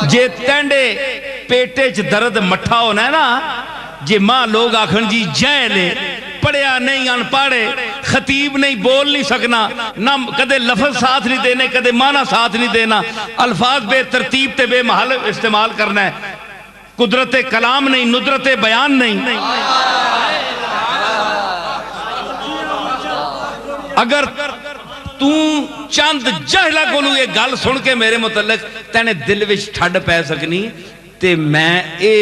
جے تینڈے پیٹے چ درد مٹھا ہونا ہے نا، جے ماں لوگ آکھن جی جہلے پڑھیا نہیں ان پڑھے خطیب نہیں بول نہیں سکنا، نہ کدے لفظ ساتھ نہیں دینے کدے معنی ساتھ نہیں دینا، الفاظ بے ترتیب تے بے محل استعمال کرنا ہے، قدرت کلام نہیں ندرت بیان نہیں۔ اگر تو چند جہلہ کولو یہ گل سن کے میرے متعلق تینے دل وچ ٹھڈ پہ سکنی تے میں اے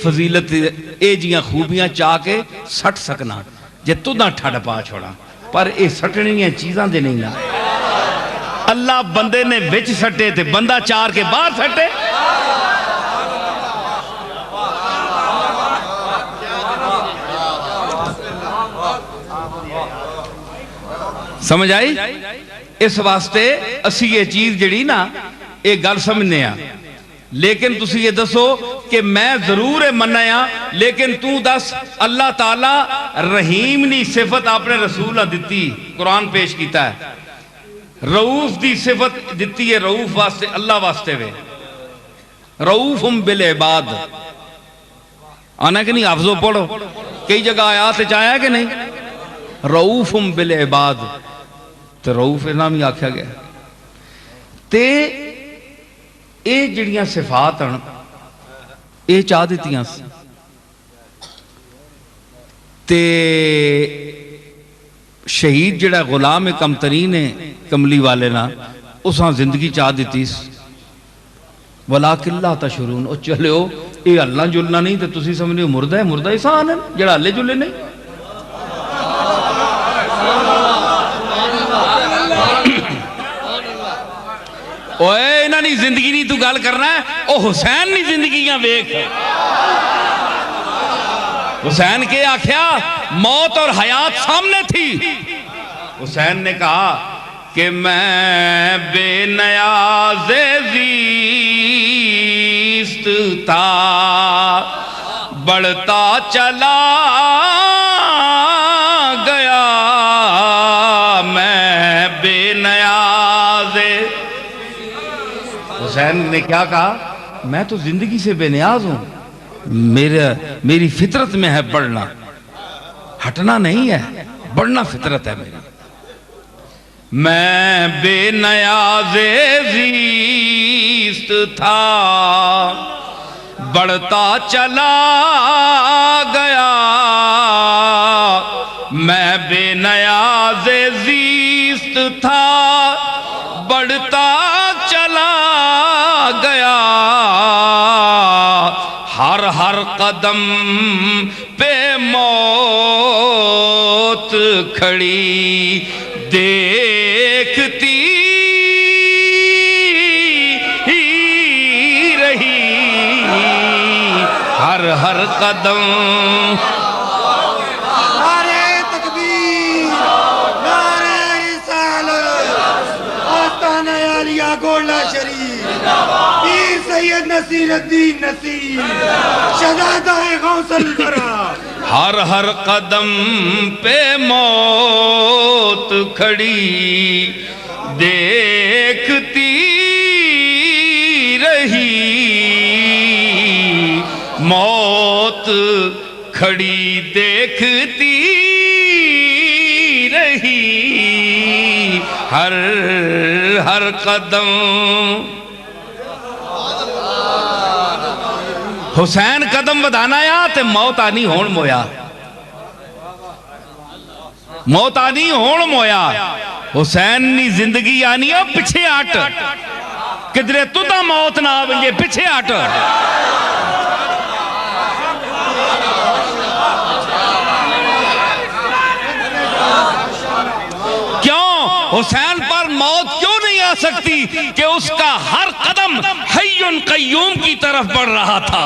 فضیلت اے جیاں خوبیاں چاہ کے سٹ سکنا جے تو نہ ٹھڈ پا چھوڑا، پر اے سٹنیاں چیزاں دے نہیں نا، اللہ بندے نے وچ سٹے تے بندہ چار کے باہر سٹے۔ سمجھ آئی؟ اس واسطے اسی یہ چیز جڑی نا ایک گل سمجھنے ہیں، لیکن تسی یہ دسو کہ میں ضرور منیا، لیکن تو دس اللہ تعالیٰ رحیم نی صفت اپنے رسول دیتی، قرآن پیش کیتا ہے، رؤوف دی صفت دیتی ہے رؤوف واسطے اللہ واسطے وے، رؤوفم بالعباد آنا کہ نہیں حافظو پڑھو، کئی جگہ آیات چاہیا کہ نہیں، رؤوفم بالعباد تو رؤوف نام ہی آکھیا گیا تے اے جڑیاں صفات ہیں اے چاہ دیتیاں تے شہید جڑا غلام کمترین کملی والے نا اساں زندگی چاہ دیتی وَلَاكِنْ لَا تَشْعُرُونَ او چلے ہو اے اللہ جلنا نہیں تے تسی سمجھنے مردہ ہے، مردہ انسان ہے جڑا اللہ جلے نہیں۔ اوے انہاں نہیں زندگی نہیں تو گال کرنا ہے، او حسین نہیں زندگیاں ویکھ، حسین کے آکھیا موت اور حیات سامنے تھی، حسین نے کہا کہ میں بے نیاز زیست تھا بڑھتا چلا گیا، میں بے نیاز، حسین نے کیا کہا میں تو زندگی سے بے نیاز ہوں، میری فطرت میں ہے بڑھنا، ہٹنا نہیں ہے، بڑھنا فطرت ہے میری، میں بے نیاز زیست تھا بڑھتا چلا گیا، میں بے نیاز زیست تھا بڑھتا چلا گیا، ہر ہر قدم پہ موت کھڑی دیکھتی رہی، ہر ہر قدم نعرہ تکبیر، نعرہ رسالت، آستانہ عالیہ گولڈا شریف، پیر سید نصیر الدین نصیر، شہزادہ غوث الورا، ہر ہر قدم پہ موت کھڑی دیکھتی رہی، موت کھڑی دیکھتی رہی، ہر ہر قدم۔ حسین قدم ودانا یا تے موت آنی ہون مویا، موت آنی ہون مویا، حسین نی زندگی آنی ہے پچھے آٹ، کدرے تو دا موت نہ آویں پچھے آٹ۔ کیوں حسین پر موت کیوں نہیں آ سکتی کہ اس کا ہر قدم حی قیوم کی طرف بڑھ رہا تھا،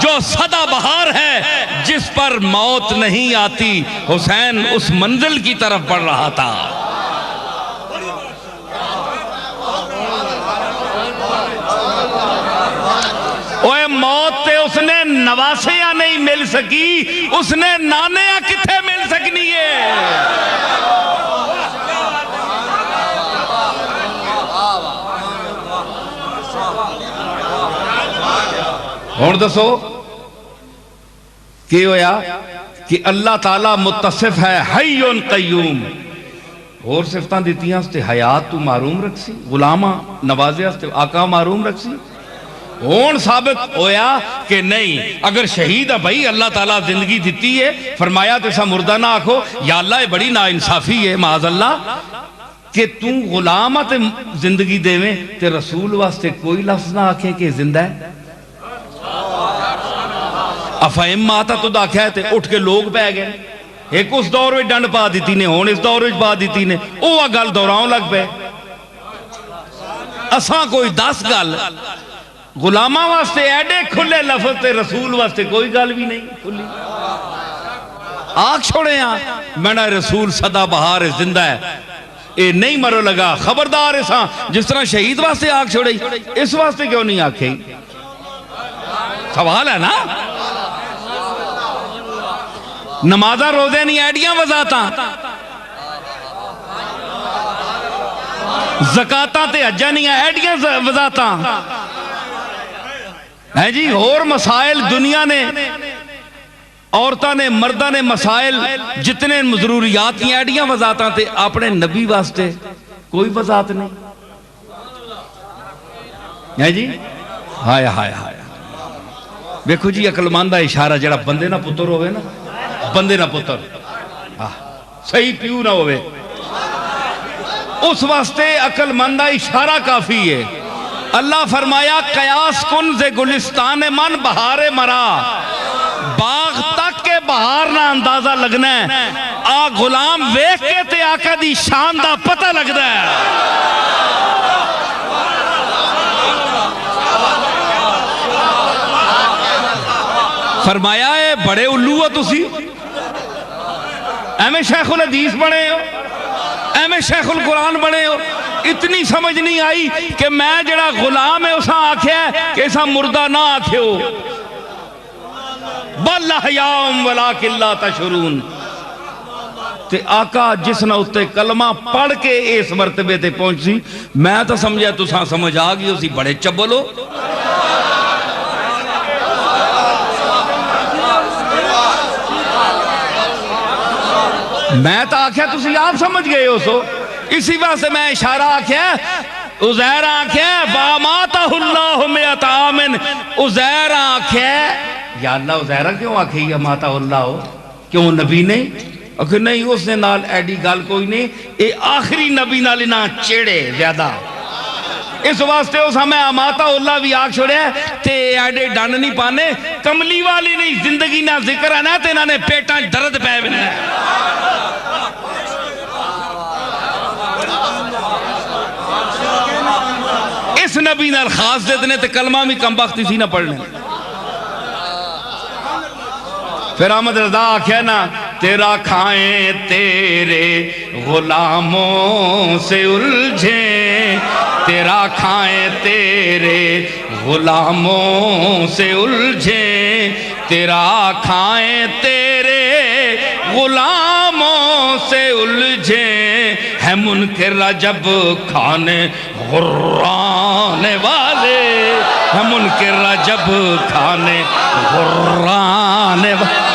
جو سدا بہار ہے جس پر موت نہیں آتی، حسین اس منزل کی طرف بڑھ رہا تھا۔ اوے موت تے اس نے نواسیاں نہیں مل سکی، اس نے نانیاں کتھے مل سکنی ہے۔ ہون دسو کہ ہویا کہ اللہ تعالیٰ متصف ہے حیٌ قیوم، اور صفتاں دیتی ہیں اس تے حیات تو معروم رکھ سی، غلامہ نوازے اس تے آقا معروم رکھ سی. ہون ثابت ہویا کہ نہیں، اگر شہید ہے بھائی اللہ تعالیٰ زندگی دیتی ہے، فرمایا تو ایسا مردہ نہ آکھو یا اللہ یہ بڑی نا انصافی ہے معاذ اللہ کہ تو غلام تے زندگی دے میں تے رسول واسطے کوئی لفظ نہ آکھے کہ زندہ ہے. افہم ماتا تو داکھا ہے تے اٹھ کے لوگ پہ گئے، ایک اس دور میں ڈنڈ پا دیتی نے، ہون اس دور میں پا دیتی نے، اوہ گل دوراؤں لگ پہ. اساں کوئی 10 گل غلامہ واسطے ایڈے کھلے لفظ تے رسول واسطے کوئی گل بھی نہیں کھلی. آگ چھوڑے ہاں مینا رسول صدا بہار زندہ ہے، اے نہیں مرو لگا خبردار اساں جس طرح شہید واسطے آگ چھوڑے اس واسطے کیوں نہیں آکھیں؟ سوال ہے نا. نمازہ روزے نہیں ایڈیاں وزاتاں، زکاتاں تے حجہ نہیں ایڈیاں وزاتاں ہے جی. اور مسائل دنیا نے، عورتاں نے، مردہ نے مسائل جتنے ضروریات کی ایڈیاں وزاتاں تے اپنے نبی واسطے کوئی وزات نہیں ہے جی. ہائے ہائے ہائے دیکھو جی عقل مند اشارہ جڑا بندے نہ پتر ہوئے نا، بندے نہ پتر صحیح پیو نہ ہوئے، اس واسطے عقل مند اشارہ کافی ہے. اللہ فرمایا قیاس کن سے گلستان من بہار مرا، باغ تک کے بہار نہ اندازہ لگنا ہے، آ غلام ویکھ کے تے آقا دی شان دا پتہ لگدا ہے. فرمایا ہے بڑے الو ہو تسی، ایمیں شیخ الحدیث بنے ہو، ایمیں شیخ القرآن بنے ہو. اتنی سمجھ نہیں آئی کہ میں جڑا غلام ہے اسا آکھیا ہے کہ اسا مردہ نہ آکھے ہو. بل احیاء ولکن لا تشعرون. تے آقا جس نہ اتے کلمہ پڑھ کے اس مرتبے تے پہنچ سی، میں تو سمجھا تساں سمجھ آ گئی اسی بڑے چبل ہو. میں تو آکھیا تسی آپ سمجھ گئے ہو سو، اسی واسطے میں اشارہ آکھیا عزیر آکھیا وَامَاتَهُ اللَّهُ مِئَةَ عَامٍ. عزیر آکھیا یا اللہ عزیرہ کیوں آکھے یا ماتا اللہ ہو، کیوں نبی نہیں؟ اگر نہیں اس نے نال ایڈی گال کوئی نہیں، اے آخری نبی نال نہ چیڑے زیادہ، اس واسطے اس ہمیں ماتا اللہ بھی آگ چھوڑے تے ایڈے ڈان نہیں پانے. کملی والی نہیں زندگی نہ ذکر ہے نا تے انہوں نے پیٹاں درد پہ بنا ہے. اس نبی نال خاص دیدنے تے کلمہ بھی کم بختی سی نہ پڑھنے. پھر احمد رضا آکھیا نا تیرا کھائیں تیرے غلاموں سے الجھیں، تیرا کھائیں تیرے غلاموں سے الجھیں، تیرا کھائیں تیرے غلاموں سے الجھیں، ہے منکر رجب کھانے غرانے والے، ہے منکر رجب کھانے غرانے والے.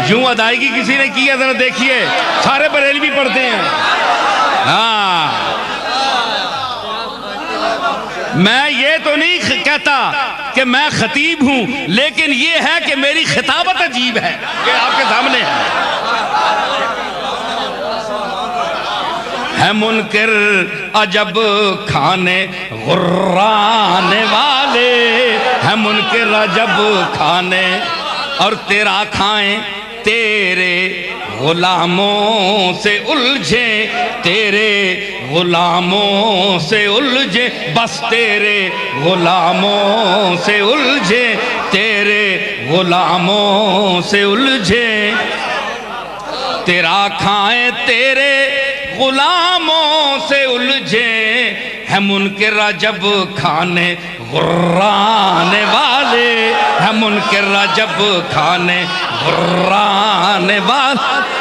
یوں ادائیگی کسی نے کی ہے ذرا دیکھیے، سارے بریلوی پڑھتے ہیں. ہاں میں یہ تو نہیں کہتا کہ میں خطیب ہوں، لیکن یہ ہے کہ میری خطابت عجیب ہے، یہ آپ کے سامنے ہے منکر عجب کھانے غرانے والے، ہے منکر عجب کھانے، اور تیرا کھائیں تیرے غلاموں سے الجھیں، تیرے غلاموں سے الجھیں، بس تیرے غلاموں سے الجھیں، تیرے غلاموں سے الجھیں، تیرا کھائیں تیرے غلاموں سے الجھیں، ہیں منکر جب کھانے غرانے والے، ہیں منکر جب کھانے غرانے والے۔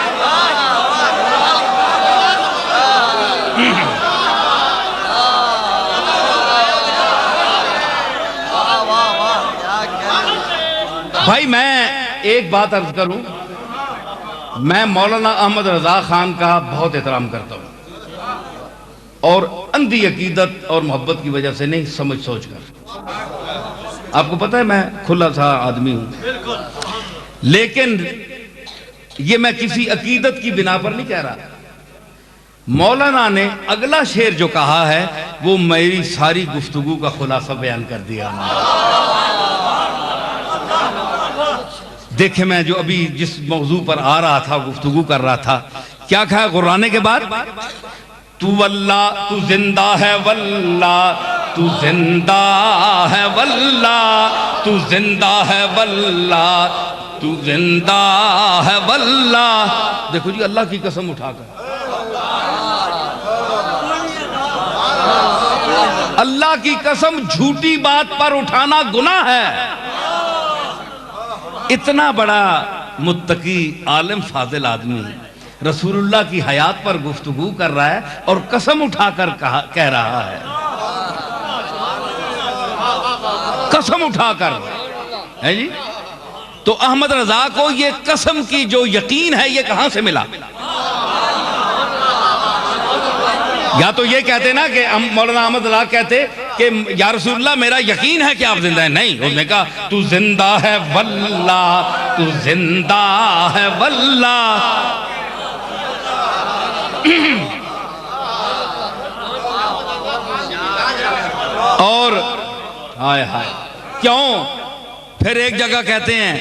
بھائی میں ایک بات عرض کروں، میں مولانا احمد رضا خان کا بہت احترام کرتا ہوں، اور اندھی عقیدت اور محبت کی وجہ سے نہیں، سمجھ سوچ کر۔ آپ کو پتہ ہے میں کھلا تھا آدمی ہوں، لیکن یہ میں کسی عقیدت کی بنا پر نہیں کہہ رہا۔ مولانا نے اگلا شعر جو کہا ہے وہ میری ساری گفتگو کا خلاصہ بیان کر دیا۔ دیکھیں میں جو ابھی جس موضوع پر آ رہا تھا، گفتگو کر رہا تھا، کیا کہا غرانے کے بعد؟ تو واللہ تو زندہ ہے واللہ تو زندہ ہے واللہ تو زندہ ہے واللہ تو زندہ ہے واللہ۔ دیکھو جی، اللہ کی قسم اٹھا کر، اللہ کی قسم جھوٹی بات پر اٹھانا گناہ ہے۔ اتنا بڑا متقی عالم فاضل آدمی رسول اللہ کی حیات پر گفتگو کر رہا ہے اور قسم اٹھا کر کہہ رہا ہے، قسم اٹھا کر ہے جی۔ تو احمد رضا کو یہ قسم کی جو یقین ہے یہ کہاں سے ملا؟ یا تو یہ کہتے نا کہ مولانا احمد رضا کہتے کہ یا رسول اللہ میرا یقین ہے کہ آپ زندہ ہیں، نہیں، اس نے کہا تو زندہ ہے واللہ تو زندہ ہے واللہ۔ اور ہائے ہائے کیوں؟ پھر ایک جگہ کہتے ہیں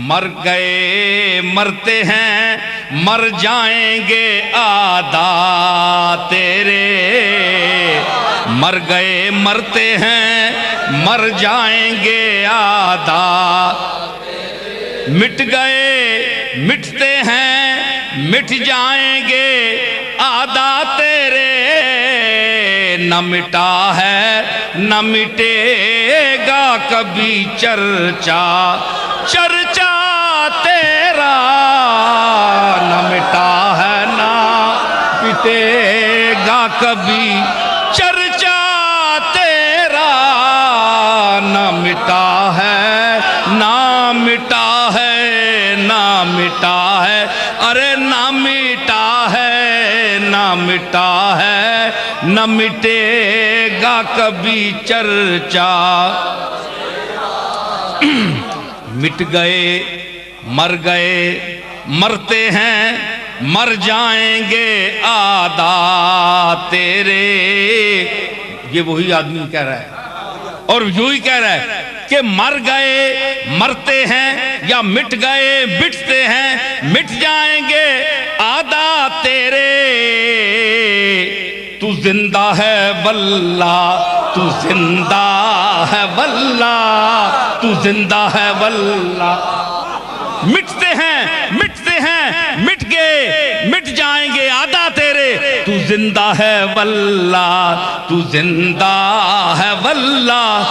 مر گئے مرتے ہیں مر جائیں گے آدھا تیرے، مر گئے مرتے ہیں مر جائیں گے آدھا، مٹ گئے مٹتے ہیں مٹ جائیں گے آدھا تیرے، نہ مٹا ہے نہ مٹے گا کبھی چرچا، چرچا تیرا نہ مٹا ہے نہ مٹے گا کبھی چرچا تیرا، نہ مٹا ہے نہ مٹا ہے نہ مٹا ہے، ارے نہ مٹا ہے نہ مٹا ہے نہ مٹے گا کبھی چرچا۔ مٹ گئے مر گئے مرتے ہیں مر جائیں گے آدھا تیرے، یہ وہی آدمی کہہ رہا ہے، اور یوں ہی کہہ رہا ہے کہ مر گئے مرتے ہیں یا مٹ گئے مٹتے ہیں مٹ جائیں گے آدھا تیرے، تو زندہ ہے واللہ تو زندہ ہے واللہ تو زندہ ہے واللہ۔ مٹتے ہیں مٹ گئے مٹ جائیں گے آدھا تیرے، تو زندہ ہے واللہ تو زندہ ہے واللہ۔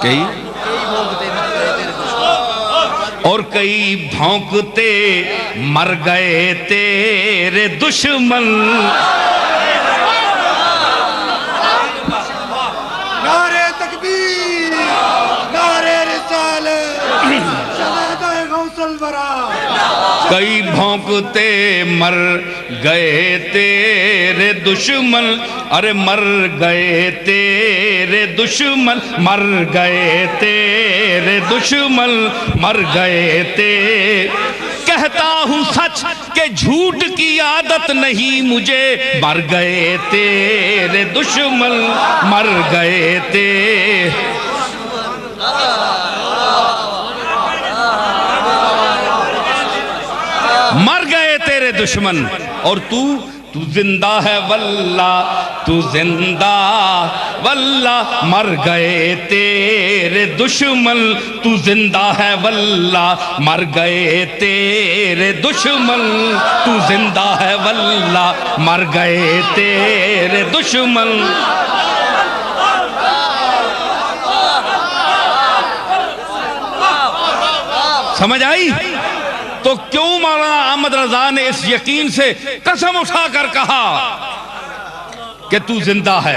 کئی اور کئی بھونکتے مر گئے تیرے دشمن، نعرہ تکبیر، نعرہ رسالت، شہادہ غوث الورا۔ کئی بھونکتے مر گئے تیرے دشمن، ارے مر گئے تیرے دشمن، مر گئے تیرے دشمن، مر گئے تیرے۔ کہتا ہوں سچ کہ جھوٹ کی عادت نہیں مجھے، مر گئے تیرے دشمن، مر گئے تیرے۔ مر گئے تیرے دشمن، اور تو تو زندہ ہے واللہ تو زندہ واللہ مر گئے تیرے دشمن تو زندہ ہے واللہ مر گئے تیرے دشمن تو زندہ ہے واللہ مر گئے تیرے دشمن سمجھ آئی؟ تو کیوں مولانا احمد رضا نے اس یقین سے قسم اٹھا کر کہا کہ تو زندہ ہے؟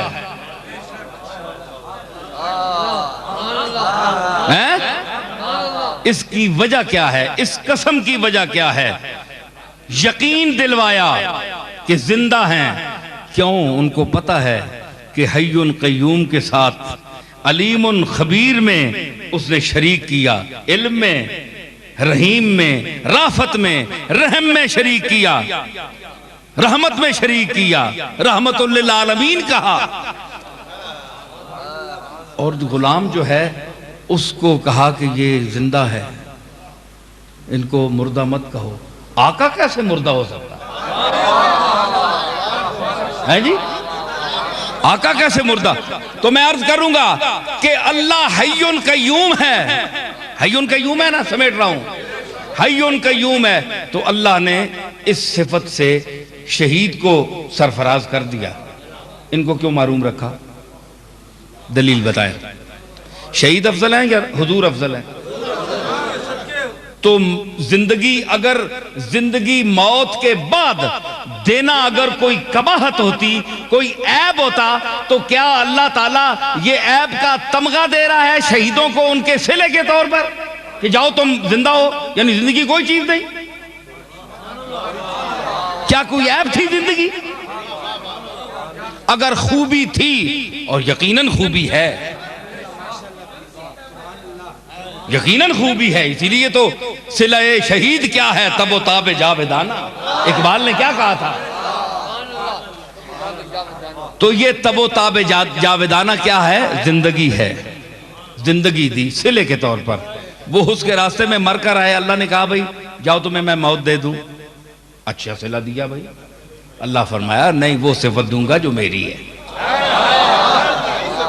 اس کی وجہ کیا ہے؟ اس قسم کی وجہ کیا ہے؟ یقین دلوایا کہ زندہ ہیں. کیوں؟ ان کو پتا ہے کہ حی قیوم کے ساتھ علیم خبیر میں اس نے شریک کیا، علم میں، رحیم میں، رافت میں، رحم میں شریک کیا، رحمت میں شریک کیا، رحمت للعالمین کہا. اور غلام جو ہے اس کو کہا کہ یہ زندہ ہے، ان کو مردہ مت کہو. آقا کیسے مردہ ہو سکتا ہے جی؟ آقا کیسے مردہ؟ تو میں عرض کروں گا کہ اللہ حی قیوم ہے. حی قیوم ہے نا، سمیٹ رہا ہوں، حی قیوم ہے. تو اللہ نے اس صفت سے شہید کو سرفراز کر دیا. ان کو کیوں معروم رکھا؟ دلیل بتائیں. شہید افضل ہیں یا حضور افضل ہیں؟ تو زندگی، اگر زندگی موت کے بعد دینا اگر کوئی قباحت ہوتی، کوئی عیب ہوتا، تو کیا اللہ تعالیٰ یہ عیب کا تمغہ دے رہا ہے شہیدوں کو ان کے صلے کے طور پر کہ جاؤ تم زندہ ہو؟ یعنی زندگی کوئی چیز نہیں. کیا کوئی عیب تھی زندگی؟ اگر خوبی تھی، اور یقیناً خوبی ہے، یقیناً خوبی ہے، اسی لیے تو صلہ شہید کیا ہے؟ تب و تاب جاویدانہ. اقبال نے کیا کہا تھا؟ تو یہ تب و تاب جاویدانہ کیا ہے؟ زندگی ہے. زندگی دی صلے کے طور پر. وہ اس کے راستے میں مر کر آئے، اللہ نے کہا بھائی جاؤ تمہیں میں موت دے دوں. اچھا صلہ دیا بھائی. اللہ فرمایا نہیں، وہ صفت دوں گا جو میری ہے.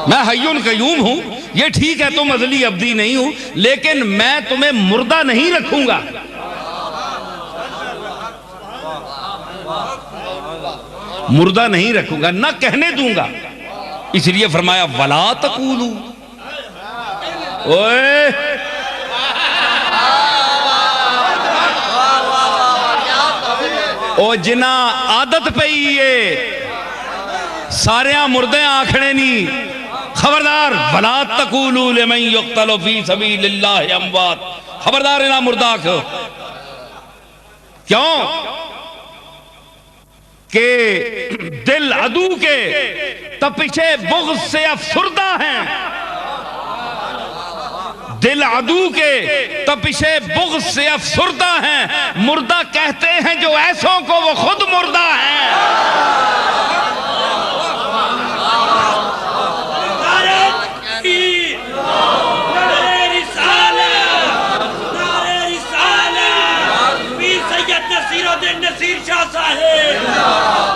میں حی قیوم ہوں، یہ ٹھیک ہے تم ازلی ابدی نہیں ہوں، لیکن میں تمہیں مردہ نہیں رکھوں گا. مردہ نہیں رکھوں گا، نہ کہنے دوں گا. اس لیے فرمایا وَلَا تَقُولُوا. اوئے او جنا عادت پئی ہے ساریاں مردے آکھڑے نہیں. خبردار وَلَا تَقُولُوا لِمَنْ يُقْتَلُ فِي سَبِيلِ اللَّهِ اموات. خبردار انہا مردہ آکھو. کیوں؟ کہ دل عدو کے تپشے بغض سے افسردہ ہیں. دل عدو کے تپشے بغض سے افسردہ ہیں. مردہ کہتے ہیں جو ایسوں کو وہ خود مردہ ہیں.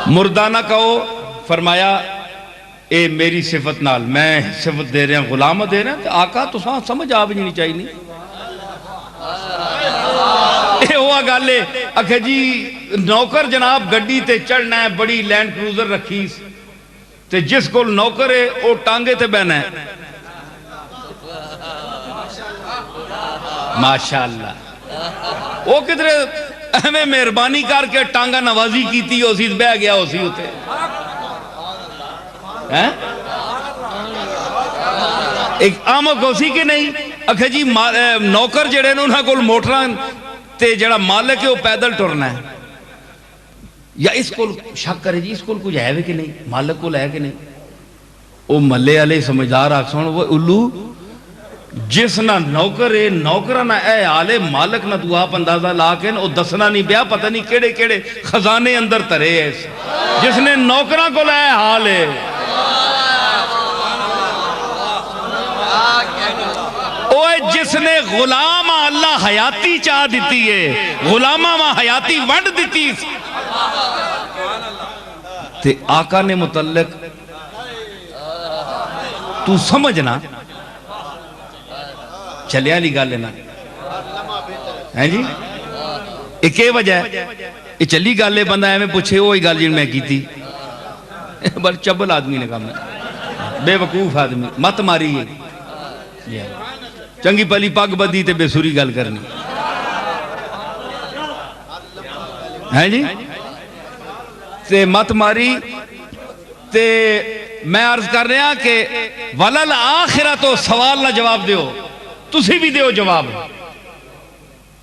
مردہ نہ کہو. فرمایا اے میری صفت نال میں صفت دے رہے ہیں، غلام دے رہے ہیں. آقا تو سمجھ آ بھی نہیں چاہیے. اے ہوا گالے اکھے جی نوکر جناب گڈی تے چڑھنا ہے، بڑی لینڈ کروزر رکھی تے جس کو نوکر ہے وہ ٹانگے تے بہنا ہے. ماشاءاللہ وہ کدھرے ہمیں مہربانی کر کے ٹانگا نوازی کی تھی، اسی بہ گیا اسی ہوتے. ایک آمد اسی کے نہیں. اکھے جی نوکر جڑے نے انہاں کول موٹران تے جڑا مالک ہے وہ پیدل ٹرنا ہے. یا اس کو شک کرے جی اس کو کچھ ہے کہ نہیں، مالک کو ہے کہ نہیں. وہ ملے والے سمجھدار آکسون وہ الو جس نہ نوکر ہے نوکرہ نہ اے آلے مالک نہ تو آپ اندازہ لاکن او دسنا نہیں بیا پتہ نہیں کیڑے کیڑے خزانے اندر ترے ہے. جس نے نوکرہ کو لائے حال ہے. اوے جس نے غلام اللہ حیاتی چاہ دیتی ہے، غلامہ ماں حیاتی ونڈ دیتی. تے آقا نے متعلق تو سمجھنا چلے علی گا لینا ہے جی ایک وجہ ہے یہ چلی گا لے بندہ ہے میں پوچھے وہی گال جن میں کی تھی بڑا چبل آدمی نے کہا میں بے وقوف آدمی مت ماری ہے چنگی پلی پاک بدی تے بے سوری گال کرنی ہے جی تے مت ماری تے میں عرض کر رہا کہ وَلَلْ آخِرَتُ سوال نہ جواب دیو تسی بھی دیو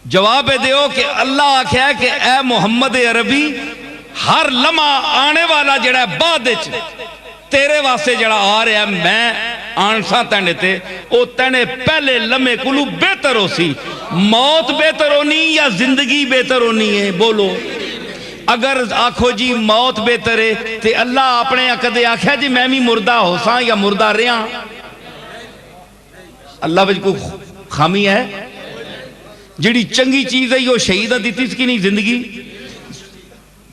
جواب دیو کہ اللہ آکھیا ہے کہ اے محمد عربی ہر لمحہ آنے والا جڑا ہے بعد تیرے واسطے جڑا آ رہا ہے میں آنسا تینے تے او تینے پہلے لمحے کلو بہتر ہو سی موت بہتر ہونی یا زندگی بہتر ہونی ہے بولو اگر آکھو جی موت بہتر ہے تے اللہ اپنے عقدے آکھیا جی میں بھی مردہ ہو ساں یا مردہ رہاں اللہ بچ کو خامی ہے جڑی چنگی چیز ہے یہ شہیدہ دیتی اس کی نہیں زندگی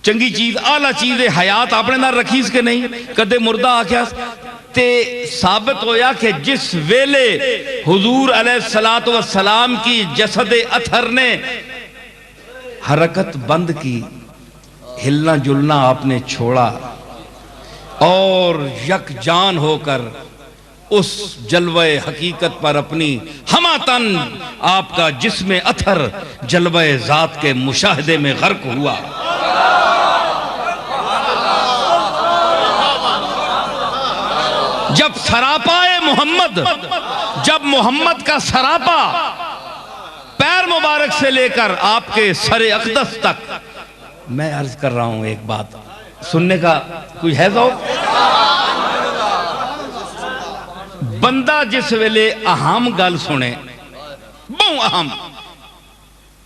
چنگی چیز اعلیٰ چیز ہے حیات آپ نے نہ رکھی اس کے نہیں کدے مردہ آکھیا تے ثابت ہویا کہ جس ویلے حضور علیہ السلام کی جسد اطہر نے حرکت بند کی ہلنا جلنا آپ نے چھوڑا اور یک جان ہو کر اس جلوہ حقیقت پر اپنی ہمہ تن آپ کا جسم اطہر جلوہ ذات کے مشاہدے میں غرق ہوا جب سراپائے محمد جب محمد کا سراپا پیر مبارک سے لے کر آپ کے سر اقدس تک میں عرض کر رہا ہوں ایک بات سننے کا کوئی ہے ذوق بندہ جس ویلے اہم گل سنے بہت اہم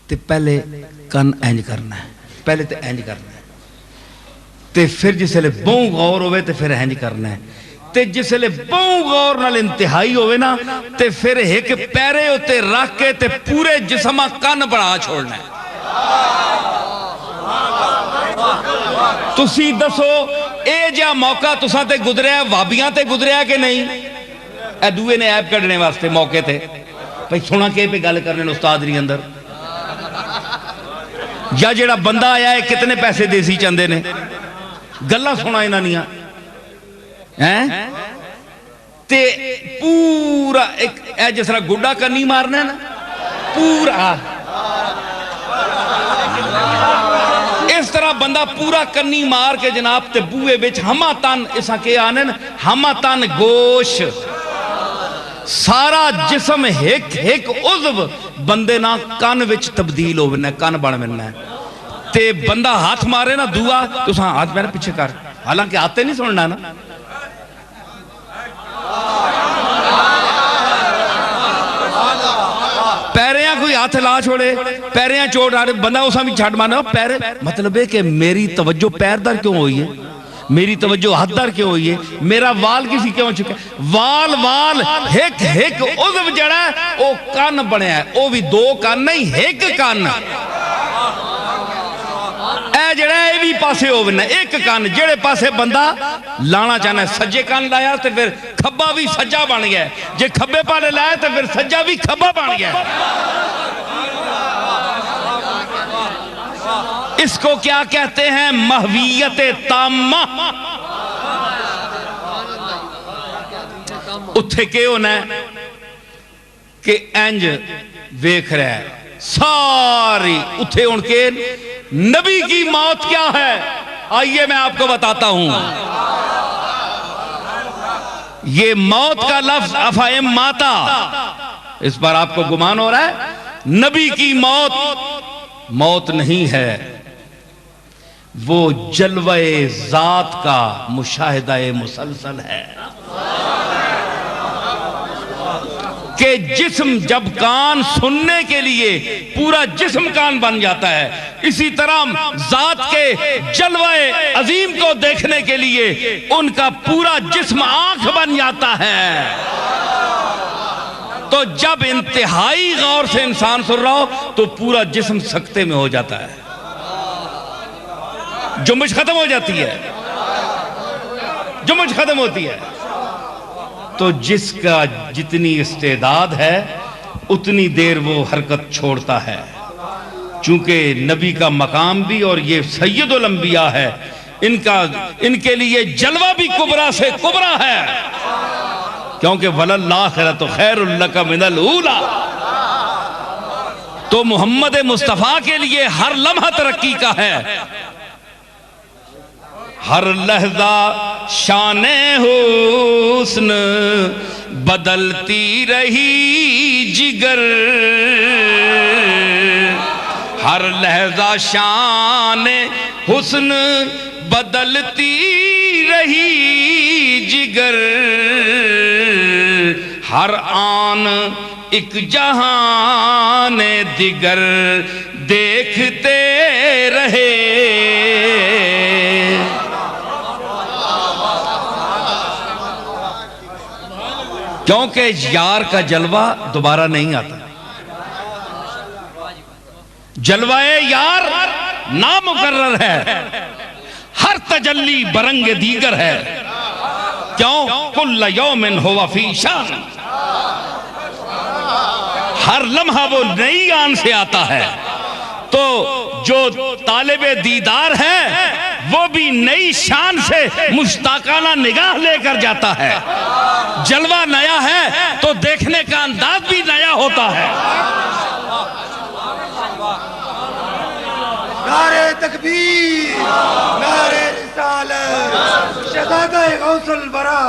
تے پہلے کن اینج کرنا ہے پہلے تے اینج کرنا ہے تے پھر جس ویلے بہت غور ہوئے تے پھر اینج کرنا ہے تے جس ویلے بہت غور نال انتہائی ہوئے نا تے پھر ایک پیرے ہوتے رکھ کے تے پورے جسمہ کن بڑھا چھوڑنا ہے تسی دسو اے جا موقع تساں تے گزریا ہے وابیاں تے گزریا کہ نہیں اے دوئے نے ایپ کڑنے واسطے موقع تھے بھئی سونا کے پہ گال کرنے استاد نہیں اندر یا جڑا بندہ آیا ہے کتنے پیسے دیسی چندے نے گلہ سونا ہی نہ نہیں تے پورا اے جس طرح گڈا کرنی مارنا ہے نا پورا اس طرح بندہ پورا کنی مار کے جناب تے بوئے بچ ہما تن اسا کے آنے ہما تن گوش سارا جسم ایک عضو بندے نا کان وچ تبدیل ہو بننا ہے کان بڑھ بننا ہے تے بندہ ہاتھ مارے نا دعا تو ساں ہاتھ میرے پیچھے کر حالانکہ آتے نہیں سننا نا پیریاں کوئی ہاتھ لا چھوڑے پیریاں چوٹ آ رہے بندہ اسا بھی چھاٹ مانا پیر مطلب ہے کہ میری توجہ پیر در کیوں ہوئی ہے میری توجہ ہاتھ در کیوں ہوئی ہے میرا وال کسی کیوں چکا وال ایک عضو جڑا ہے او کان بنے ہے او بھی دو کان نہیں ایک کان اے جڑا ہے اے بھی پاسے ہو بنا ایک کان جڑے پاسے بندہ لانا چاہنا ہے سجے کان لایا تو پھر کھبا بھی سجا بن گیا ہے جے کھبے پانے لایا تو پھر سجا بھی کھبا بن گیا ہے اس کو کیا کہتے ہیں محویت تامہ اتھے کے ہونا ہے کہ اینج ویکھ رہا ہے ساری اتھے ان کے نبی کی موت کیا ہے آئیے میں آپ کو بتاتا ہوں یہ موت کا لفظ افائم ماتا اس پر آپ کو گمان ہو رہا ہے نبی کی موت نہیں ہے وہ جلوہ ذات کا مشاہدہ مسلسل ہے کہ جسم جب کان سننے کے لیے پورا جسم کان بن جاتا ہے اسی طرح ذات کے جلوہ عظیم کو دیکھنے کے لیے ان کا پورا جسم آنکھ بن جاتا ہے تو جب انتہائی غور سے انسان سن رہا ہو تو پورا جسم سکتے میں ہو جاتا ہے جنبش ختم ہو جاتی ہے جو مجھ ختم ہوتی ہے. تو جس کا جتنی استعداد ہے اتنی دیر وہ حرکت چھوڑتا ہے. چونکہ نبی کا مقام بھی اور یہ سید الانبیاء ہے، ان کے لیے جلوہ بھی کبرا سے کبرا ہے، کیونکہ وَلَلْآخِرَةُ خَيْرٌ لَكَ مِنَ الْأُولَىٰ. تو محمد مصطفیٰ کے لیے ہر لمحہ ترقی کا ہے. ہر لحظہ شان حسن بدلتی رہی جگر، ہر لحظہ شان حسن بدلتی رہی جگر، ہر آن ایک جہان دیگر دیکھتے رہے. کیونکہ یار کا جلوہ دوبارہ نہیں آتا. جلوہ یار نامقرر ہے، ہر تجلی برنگ دیگر ہے. کیوں؟ کل یوم ہوا فی شان، ہر لمحہ وہ نئی آن سے آتا ہے. تو جو طالب دیدار ہے وہ بھی نئی شان سے مشتاقانہ نگاہ لے کر جاتا ہے. جلوہ نیا ہے تو دیکھنے کا انداز بھی نیا ہوتا ہے. نعرہ تکبیر، نعرہ رسالت، شہزادہ غوث الورا.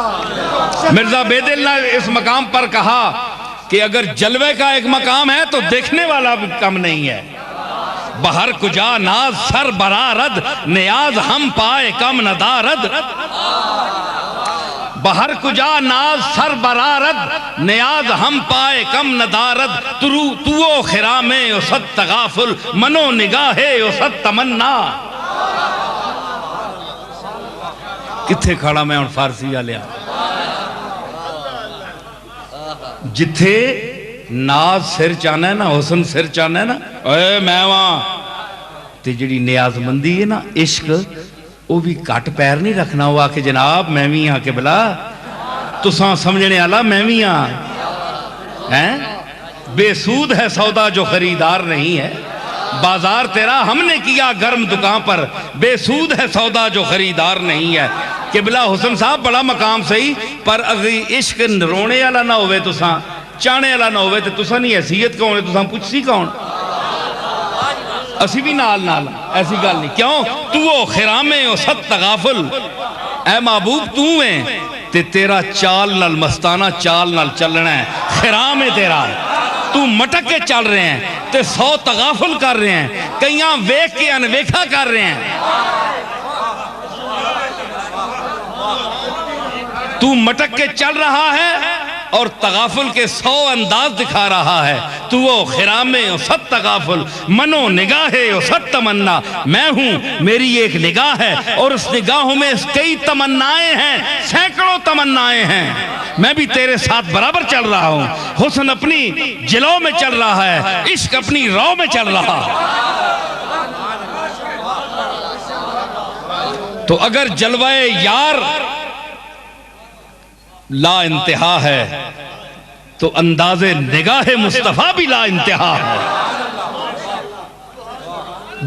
مرزا بیدل نے اس مقام پر کہا کہ اگر جلوے کا ایک مقام ہے تو دیکھنے والا بھی کم نہیں ہے. بہر کجا ناز سر برارد، نیاز ہم پائے کم ندارد. بہر کجا ناز سر برارد، نیاز ہم پائے کم ندارد. تو خرامے اسد تغافل، منو نگاہے اسد تمنا. کتھے کھڑا میں اور فارسی آلیا جتھے ناز سر چانا ہے نا، حسن سر چانا ہے نا، اے میں وہاں تے جڑی نیاز مندی ہے نا، عشق وہ بھی کٹ پیر نہیں رکھنا. ہوا کہ جناب میں بھی ہاں قبلہ، تساں سمجھنے والا میں بھی ہاں. بے سود ہے سودا جو خریدار نہیں ہے، بازار تیرا ہم نے کیا گرم دکان پر. بے سود ہے سودا جو خریدار نہیں ہے. قبلہ حسن صاحب بڑا مقام صحیح، پر اگر عشق رونے والا نہ ہوئے تساں، چانے والا نہ ہوئے تو تساں نہیں حیثیت کون ہے، تساں پوچھسی کون؟ اسی بھی نال نال ایسی گل نہیں. کیوں؟ تو خرامے او ست تغافل، اے محبوب تو ہیں تے تیرا چال نال مستانہ چال نال چلنا ہے. خرام ہے تیرا، تو مٹک کے چل رہے ہیں تے 100 تغافل کر رہے ہیں، کئیاں ویکھ کے انویکھا کر رہے ہیں. تو مٹک کے چل رہا ہے اور تغافل کے 100 انداز دکھا رہا ہے. تو وہ خرامے او ست تغافل، منو نگاہے او ست تمنا. میں ہوں، میری ایک نگاہ ہے اور اس نگاہوں میں کئی تمنائیں ہیں، سینکڑوں تمنائیں ہیں. میں بھی تیرے ساتھ برابر چل رہا ہوں. حسن اپنی جلوں میں چل رہا ہے، عشق اپنی رو میں چل رہا. تو اگر جلوہ یار لا انتہا ہے تو انداز نگاہ مصطفیٰ بھی لا انتہا ہے.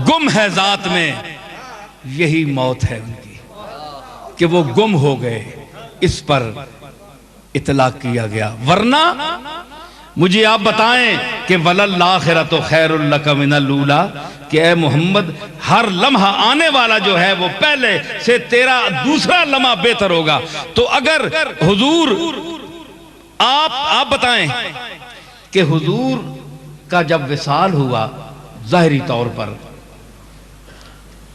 گم ہے ذات میں، یہی موت ہے ان کی کہ وہ گم ہو گئے. اس پر اطلاق کیا گیا. ورنہ مجھے آپ بتائیں کہ وَلَلْآخِرَةُ خَيْرٌ لَكَ مِنَ الْأُولَىٰ، کہ اے محمد ہر لمحہ آنے والا جو ہے وہ پہلے سے تیرا دوسرا لمحہ بہتر ہوگا. تو اگر حضور آپ بتائیں کہ حضور کا جب وصال ہوا ظاہری طور پر،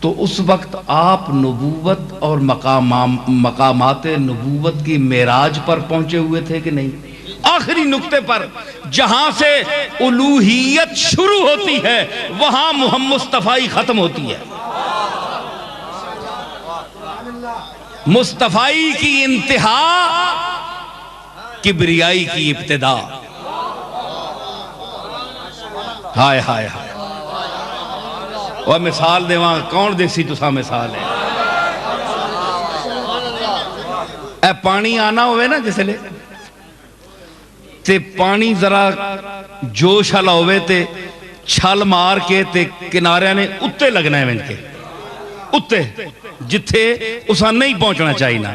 تو اس وقت آپ نبوت اور مقامات نبوت کی معراج پر پہنچے ہوئے تھے کہ نہیں؟ آخری نقطے پر جہاں سے الوہیت شروع ہوتی ہے وہاں محمد مصطفی ختم ہوتی ہے. مصطفی کی انتہا، کبریائی کی ابتدا. ہائے ہائے ہائے. اور مثال دے وہاں کون دیسی تسا مثال ہے؟ اے پانی آنا ہوئے نا جس لے تے پانی ذرا جوش والا ہوئے تے چھل مار کے تے کنارے نے اتے لگنا ہے من کے اتے جتھے اسا نہیں پہنچنا چاہیے نا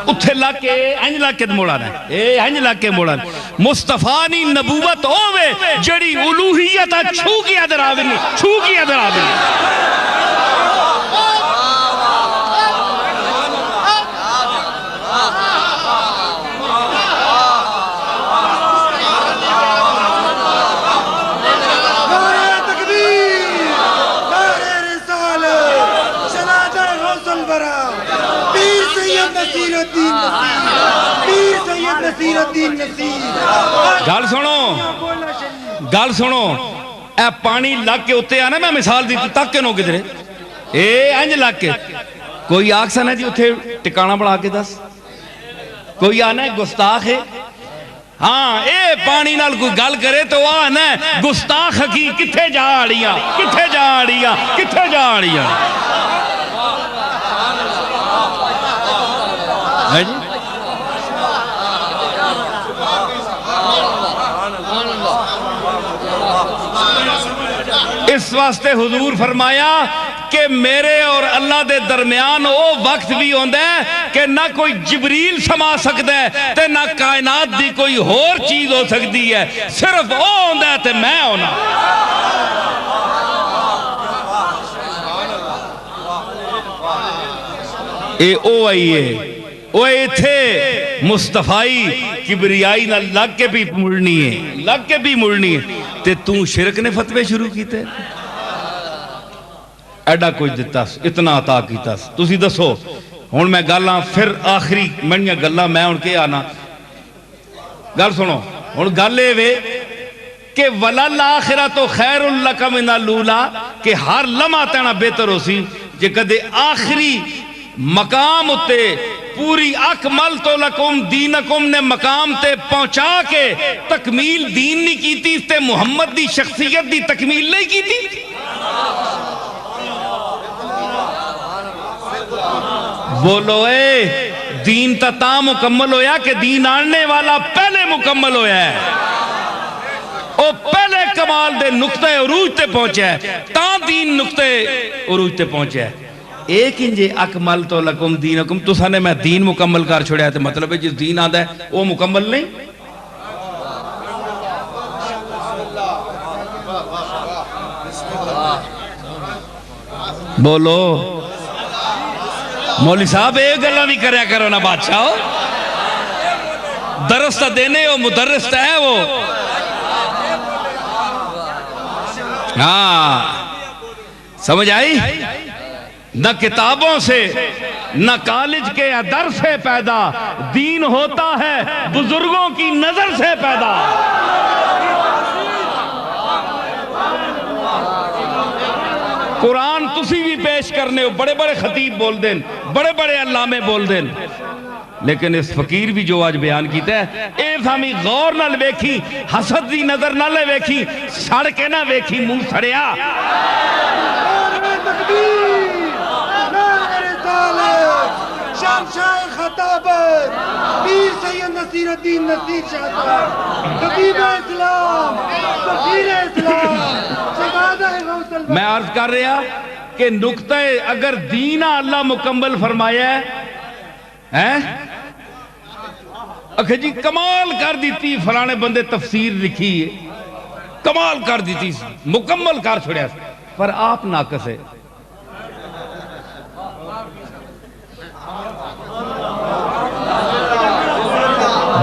اتھے لاکے انج لاکے موڑا رہے انج لاکے موڑا رہے مصطفیٰ نی نبوت ہوئے جڑی الوہیت چھو کی ادر آوینی چھو کی ادر آوینی گل سنو اے پانی لگ کے اتے آنا میں مثال دیتی تک کے نو کدھرے اے انج لگ کے کوئی آکسا نا جی اتے ٹکانا بڑھا کے دس کوئی آنا ہے گستاخ ہے ہاں اے پانی نال کوئی گل کرے تو آنا ہے گستاخ کی کتھے جا آڑیاں کتھے جا آڑیاں کتھے جا آڑیاں ہے جی اس واسطے حضور فرمایا کہ میرے اور اللہ دے درمیان وہ وقت بھی ہوندہ ہے کہ نہ کوئی جبریل سما سکتا ہے تے نہ کائنات دی کوئی اور چیز ہو سکتی ہے صرف وہ ہوندہ ہے تے میں ہونا اے او آئیے او اے تھے مصطفی کبریائی نہ لگ کے بھی مڑنی ہے لگ کے بھی مڑنی ہے تے تو شرک نے فتوے شروع کیتے ایڈا کچھ دیتا اتنا عطا کیتا تسی دسو ہون میں گالاں پھر آخری منیاں گالاں میں ان کے آنا گل سنو ہون گالے وے کہ وَلَلْآخِرَةُ خَيْرٌ لَكَ مِنَ الْأُولَىٰ کہ ہر لمحہ تینا بہتر ہو سی جے کدے آخری مقام تے پوری اکملت لکم دینکم نے مقام تے پہنچا کے تکمیل دین نہیں کی تھی تے محمد دی شخصیت دی تکمیل نہیں کی تھی بولو اے دین تا مکمل ہویا کہ دین آنے والا پہلے مکمل ہویا ہے او پہلے کمال دے نقطہ عروج تے پہنچا ہے تا دین نقطہ عروج تے پہنچا ہے ایک انجے اکملت لکم دینکم تو سانے میں دین مکمل کر چھوڑیا ہے مطلب ہے جس دین آدھا ہے وہ مکمل نہیں بولو مولی صاحب ایک گلہ بھی کریا کرو نا بادشاہ درستہ دینے ہو مدرستہ ہے وہ ہاں سمجھ آئی نہ کتابوں سے نہ کالج کے یا در سے پیدا دین ہوتا ہے بزرگوں کی نظر سے پیدا قرآن تسی بھی پیش کرنے ہو بڑے بڑے خطیب بول دیں بڑے بڑے علامے بول دیں لیکن اس فقیر بھی جو آج بیان کیتا ہے اے فہمی غور نہ ویکھی حسد دی نظر نہ لے ویکھی سڑ کے نہ ویکھی منہ سڑیا شاہ خطابت پیر سید نصیر الدین نصیر شاہ خطیب اسلام سفیر اسلام شہزادہ غوث البرا میں عرض کر رہا کہ نقطہ اگر دین اللہ مکمل فرمایا ہے اکھے جی کمال کر دیتی فلانے بندے تفسیر لکھی ہے کمال کر دیتی مکمل کر چھوڑیا پر آپ ناقص ہے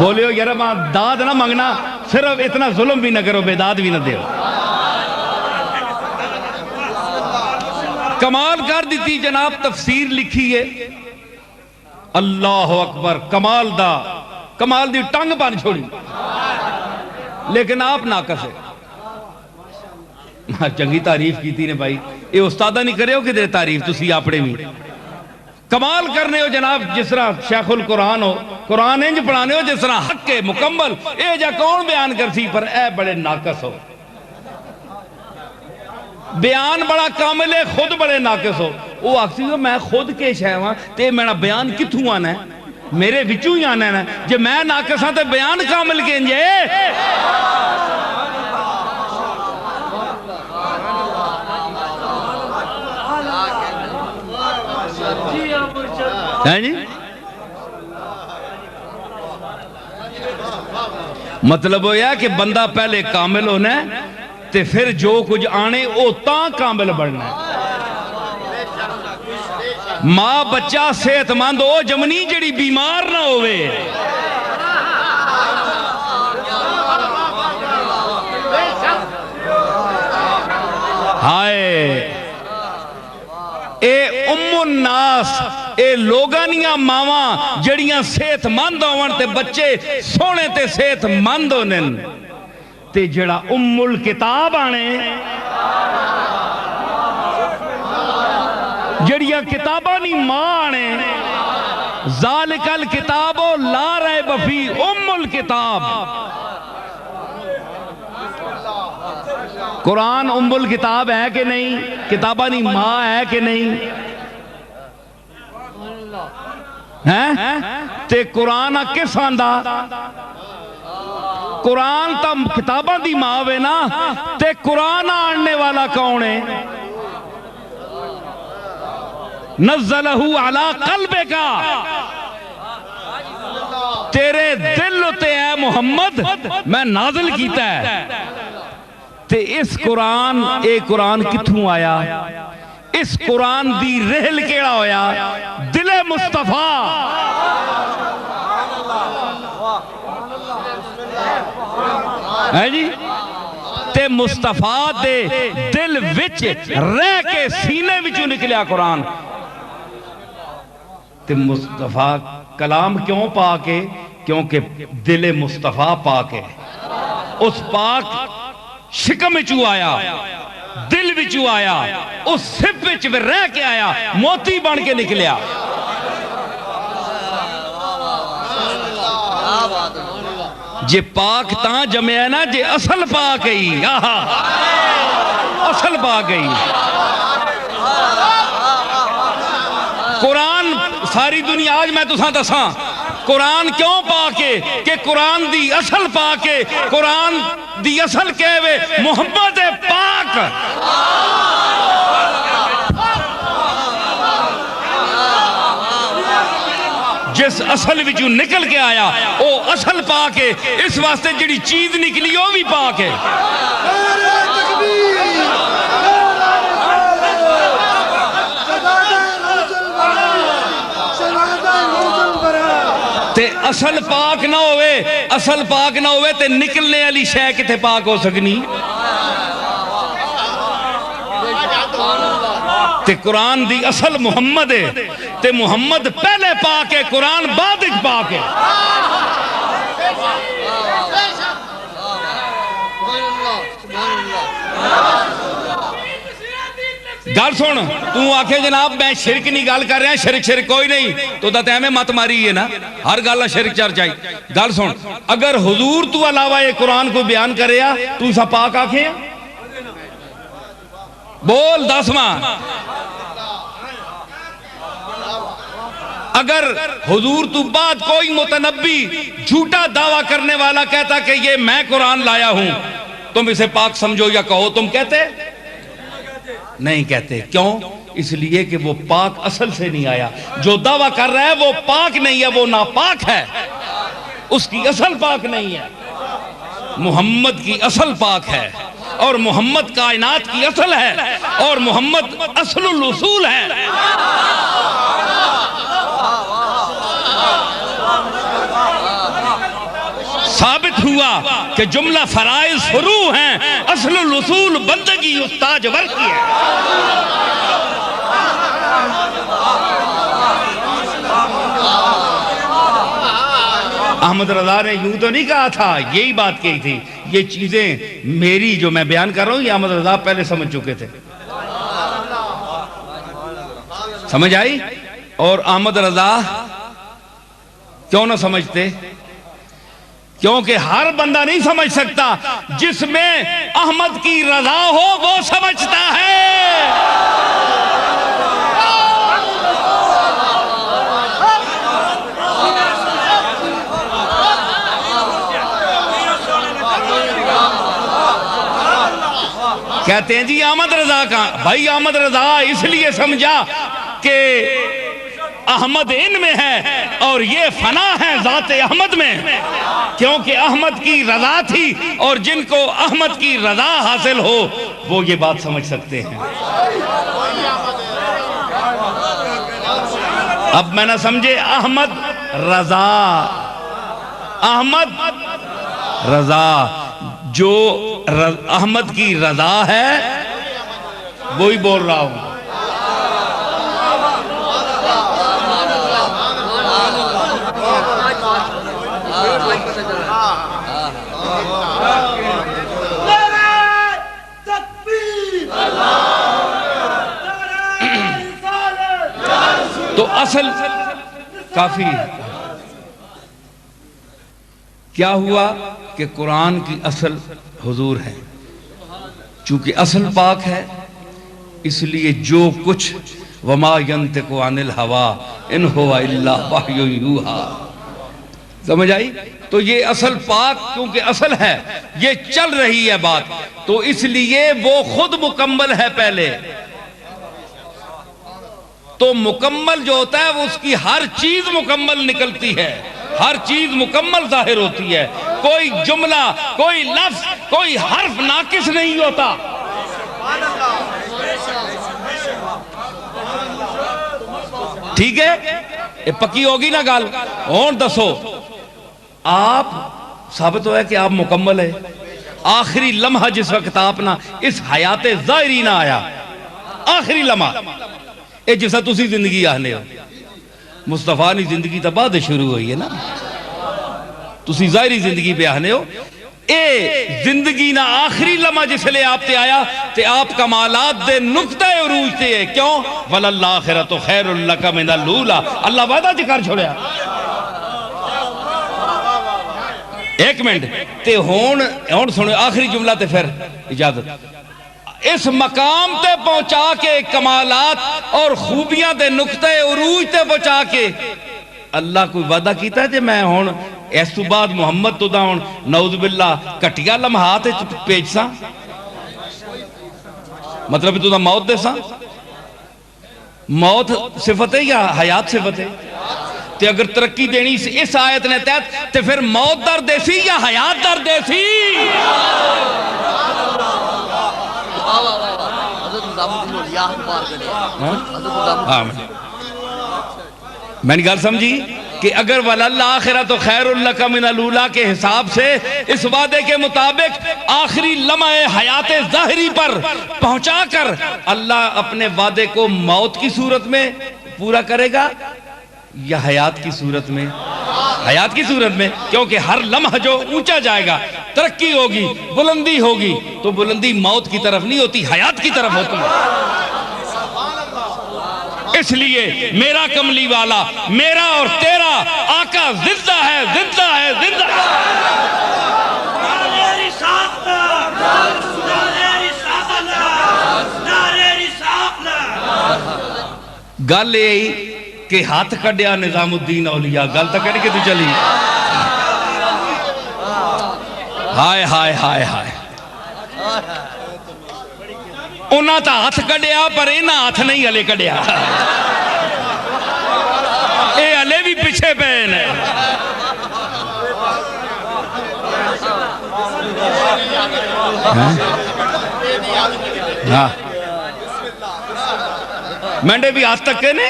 بولیو یار ماں داد نہ مانگنا صرف اتنا ظلم بھی نہ کرو بے داد بھی نہ دیو کمال کر دیتی جناب تفسیر لکھی ہے اللہ اکبر کمال دی ٹنگ بن چھوڑی لیکن آپ ناقص ہے چنگی تعریف کیتی نے بھائی یہ استادہ نہیں کرے ہو کہ دے تعریف تسی اپنے بھی کمال کرنے ہو جناب جس طرح شیخ القرآن ہو قرآن انج پڑھانے ہو جس طرح حق کے مکمل اے جا کون بیان کر سی پر اے بڑے ناقص ہو بیان بڑا کامل ہے خود بڑے ناقص ہو وہ آکسی ہو میں خود کے شہواں تے میرا بیان کتھوں آنا ہے میرے وچوں ہی آنا ہے جے میں ناقص ہاں تے بیان کامل کینجے جی مطلب ہویا کہ بندہ پہلے کامل ہونا ہے تے پھر جو کچھ آنے او تاں کامل بڑھنا ہے ماں بچہ صحت مند ہو جمنی جڑی بیمار نہ ہوئے ہائے اے ام الناس اے لوگانیاں ماواں جڑیاں صحت مند ہون تے بچے سونے تے صحت مند ہونن تے جڑا ام الکتاب آنے جڑیاں کتابانی ماں آنے ذالک الکتاب لا ریب فی ام الکتاب قرآن ام الکتاب ہے کہ نہیں کتابانی ماں ہے کہ نہیں تے قرآن کس آندہ قرآن تا کتابہ دی ماں وے نا تے قرآن آنے والا کون ہے نزلہ علی قلبک تیرے دل تے اے محمد میں نازل کیتا ہے تے اس قرآن اے قرآن کتھوں آیا اس قرآن دی رحل کیڑا ہویا دل مصطفیٰ ہے جی تے مصطفیٰ دے دل وچ رہ کے سینے وچوں نکلیا قرآن تے مصطفیٰ کلام کیوں پاکے کیونکہ دل مصطفیٰ پاکے اس پاک شکم وچوں آیا دل وچوں آیا اس سب وچ رہ کے آیا موتی بن کے نکلیا جے پاک تاں جمعہ نا جے اصل پاک ہی اصل پاک ہی قرآن ساری دنیا آج میں تساں دساں قرآن کیوں پاکے کہ قرآن دی اصل پاکے قرآن دی اصل کہوے محمد پاک جس اصل وچوں نکل کے آیا او اصل پاک ہے اس واسطے جڑی چیز نکلی وہ بھی پاک ہے تے اصل پاک نہ ہوئے تے نکلنے والی شے کتے پاک ہو سکنی تے قرآن دی اصل محمد ہے تے محمد پہلے پاک ہے قرآن بعد اچ پاک ہے گل سن تو آکھے جناب میں شرک نہیں گل کر رہا شرک کوئی نہیں تو دا تیمیں مت ماری ہے نا ہر گالہ شرک چار چاہی گل سن اگر حضور تو علاوہ یہ قرآن کو بیان کرے تو اسا پاک آکھے بول دسواں اگر حضور تو بعد کوئی متنبی جھوٹا دعویٰ کرنے والا کہتا کہ یہ میں قرآن لایا ہوں تم اسے پاک سمجھو یا کہو تم کہتے نہیں کہتے کیوں اس لیے کہ وہ پاک اصل سے نہیں آیا جو دعویٰ کر رہا ہے وہ پاک نہیں ہے وہ ناپاک ہے اس کی اصل پاک نہیں ہے محمد کی اصل پاک ہے اور محمد کائنات کی اصل ہے اور محمد اصل الاصول ہے ثابت ہوا کہ جملہ فرائض فروع ہیں اصل الاصول بندگی استاج ور کی ہے احمد رضا نے یوں تو نہیں کہا تھا یہی بات کہی تھی یہ چیزیں میری جو میں بیان کر رہا ہوں یہ احمد رضا پہلے سمجھ چکے تھے سمجھ آئی اور احمد رضا کیوں نہ سمجھتے کیونکہ ہر بندہ نہیں سمجھ سکتا، جس میں احمد کی رضا ہو وہ سمجھتا ہے۔ کہتے ہیں جی احمد رضا کا، بھائی احمد رضا اس لیے سمجھا کہ احمد ان میں ہے اور یہ فنا ہے ذات احمد میں، کیونکہ احمد کی رضا تھی، اور جن کو احمد کی رضا حاصل ہو وہ یہ بات سمجھ سکتے ہیں۔ اب میں نہ سمجھے، احمد رضا، احمد رضا، جو احمد کی رضا ہے وہی بول رہا ہوں۔ تو اصل کافی کیا ہوا کہ قرآن کی اصل حضور ہے، چونکہ اصل پاک ہے، اس لیے جو کچھ وما ینطق عن الہوی ان ہوا الا وحی یوحی، سمجھ آئی؟ تو یہ اصل پاک کیونکہ اصل ہے، یہ چل رہی ہے بات، تو اس لیے وہ خود مکمل ہے پہلے، تو مکمل جو ہوتا ہے وہ اس کی ہر چیز مکمل نکلتی ہے، ہر چیز مکمل ظاہر ہوتی ہے، کوئی جملہ، کوئی لفظ، کوئی حرف ناقص نہیں ہوتا۔ ٹھیک ہے، یہ پکی ہوگی نا گال؟ اور دسو، آپ ثابت ہوا ہے کہ آپ مکمل ہے۔ آخری لمحہ جس وقت آپ نا اس حیات ظاہری نہ آیا، آخری لمحہ اے جسا تسی زندگی آنے ہو، مصطفیٰ نے زندگی تا بعد شروع ہوئی ہے نا، تسی ظاہری زندگی پہ آنے ہو، اے زندگی نا آخری لمحہ جس لئے آپ تے آیا تے آپ کمالات دے نقطہ عروج تے ہے، کیوں؟ وَلَلَّآخِرَةُ خَيْرٌ لَكَ مِنَ الْأُولَىٰ، اللہ وعدہ جکر چھوڑیا۔ ایک منٹ تے ہون سنو آخری جملہ تے پھر اجازت، اس مقام تے پہنچا کے کمالات اور خوبیاں دے نقطہ عروج تے پہنچا کے اللہ کوئی وعدہ کیتا ہے کہ میں ہون اس تو بعد محمد تو دا ہون نعوذ باللہ کٹیا لمحات پیج سا، مطلب تو دا موت دے سا، موت صفت ہے یا حیات صفت ہے؟ تے اگر ترقی دینی اس آیت نے تحت تے پھر موت در دے سی یا حیات در دے سی؟ میں نے گال سمجھی کہ اگر وَلَلَّآخِرَةُ خَيْرٌ لَكَ مِنَ الْأُولَىٰ کے حساب سے اس وعدے کے مطابق آخری لمحہ حیات ظاہری پر پہنچا کر اللہ اپنے وعدے کو موت کی صورت میں پورا کرے گا یا حیات کی صورت میں؟ حیات کی صورت میں، کیونکہ ہر لمحہ جو اونچا جائے گا، ترقی ہوگی، بلندی ہوگی، تو بلندی موت کی طرف نہیں ہوتی، حیات کی طرف ہوتی ہے۔ اس لیے میرا کملی والا، میرا اور تیرا آقا زندہ ہے، زندہ ہے، زندہ ہے۔ گل یہ کہ ہاتھ کڈیا نظام الدین اولیاء، گل تک کہنے کے تو چلی، ہائے ہائے ہائے ہائے، انہاں تا ہاتھ کڈیا پر انہاں ہاتھ نہیں ہلے کڈیا، اے ہلے بھی پیچھے پہن ہے۔ ہاں مینڈے بھی ہاتھ تک کہنے،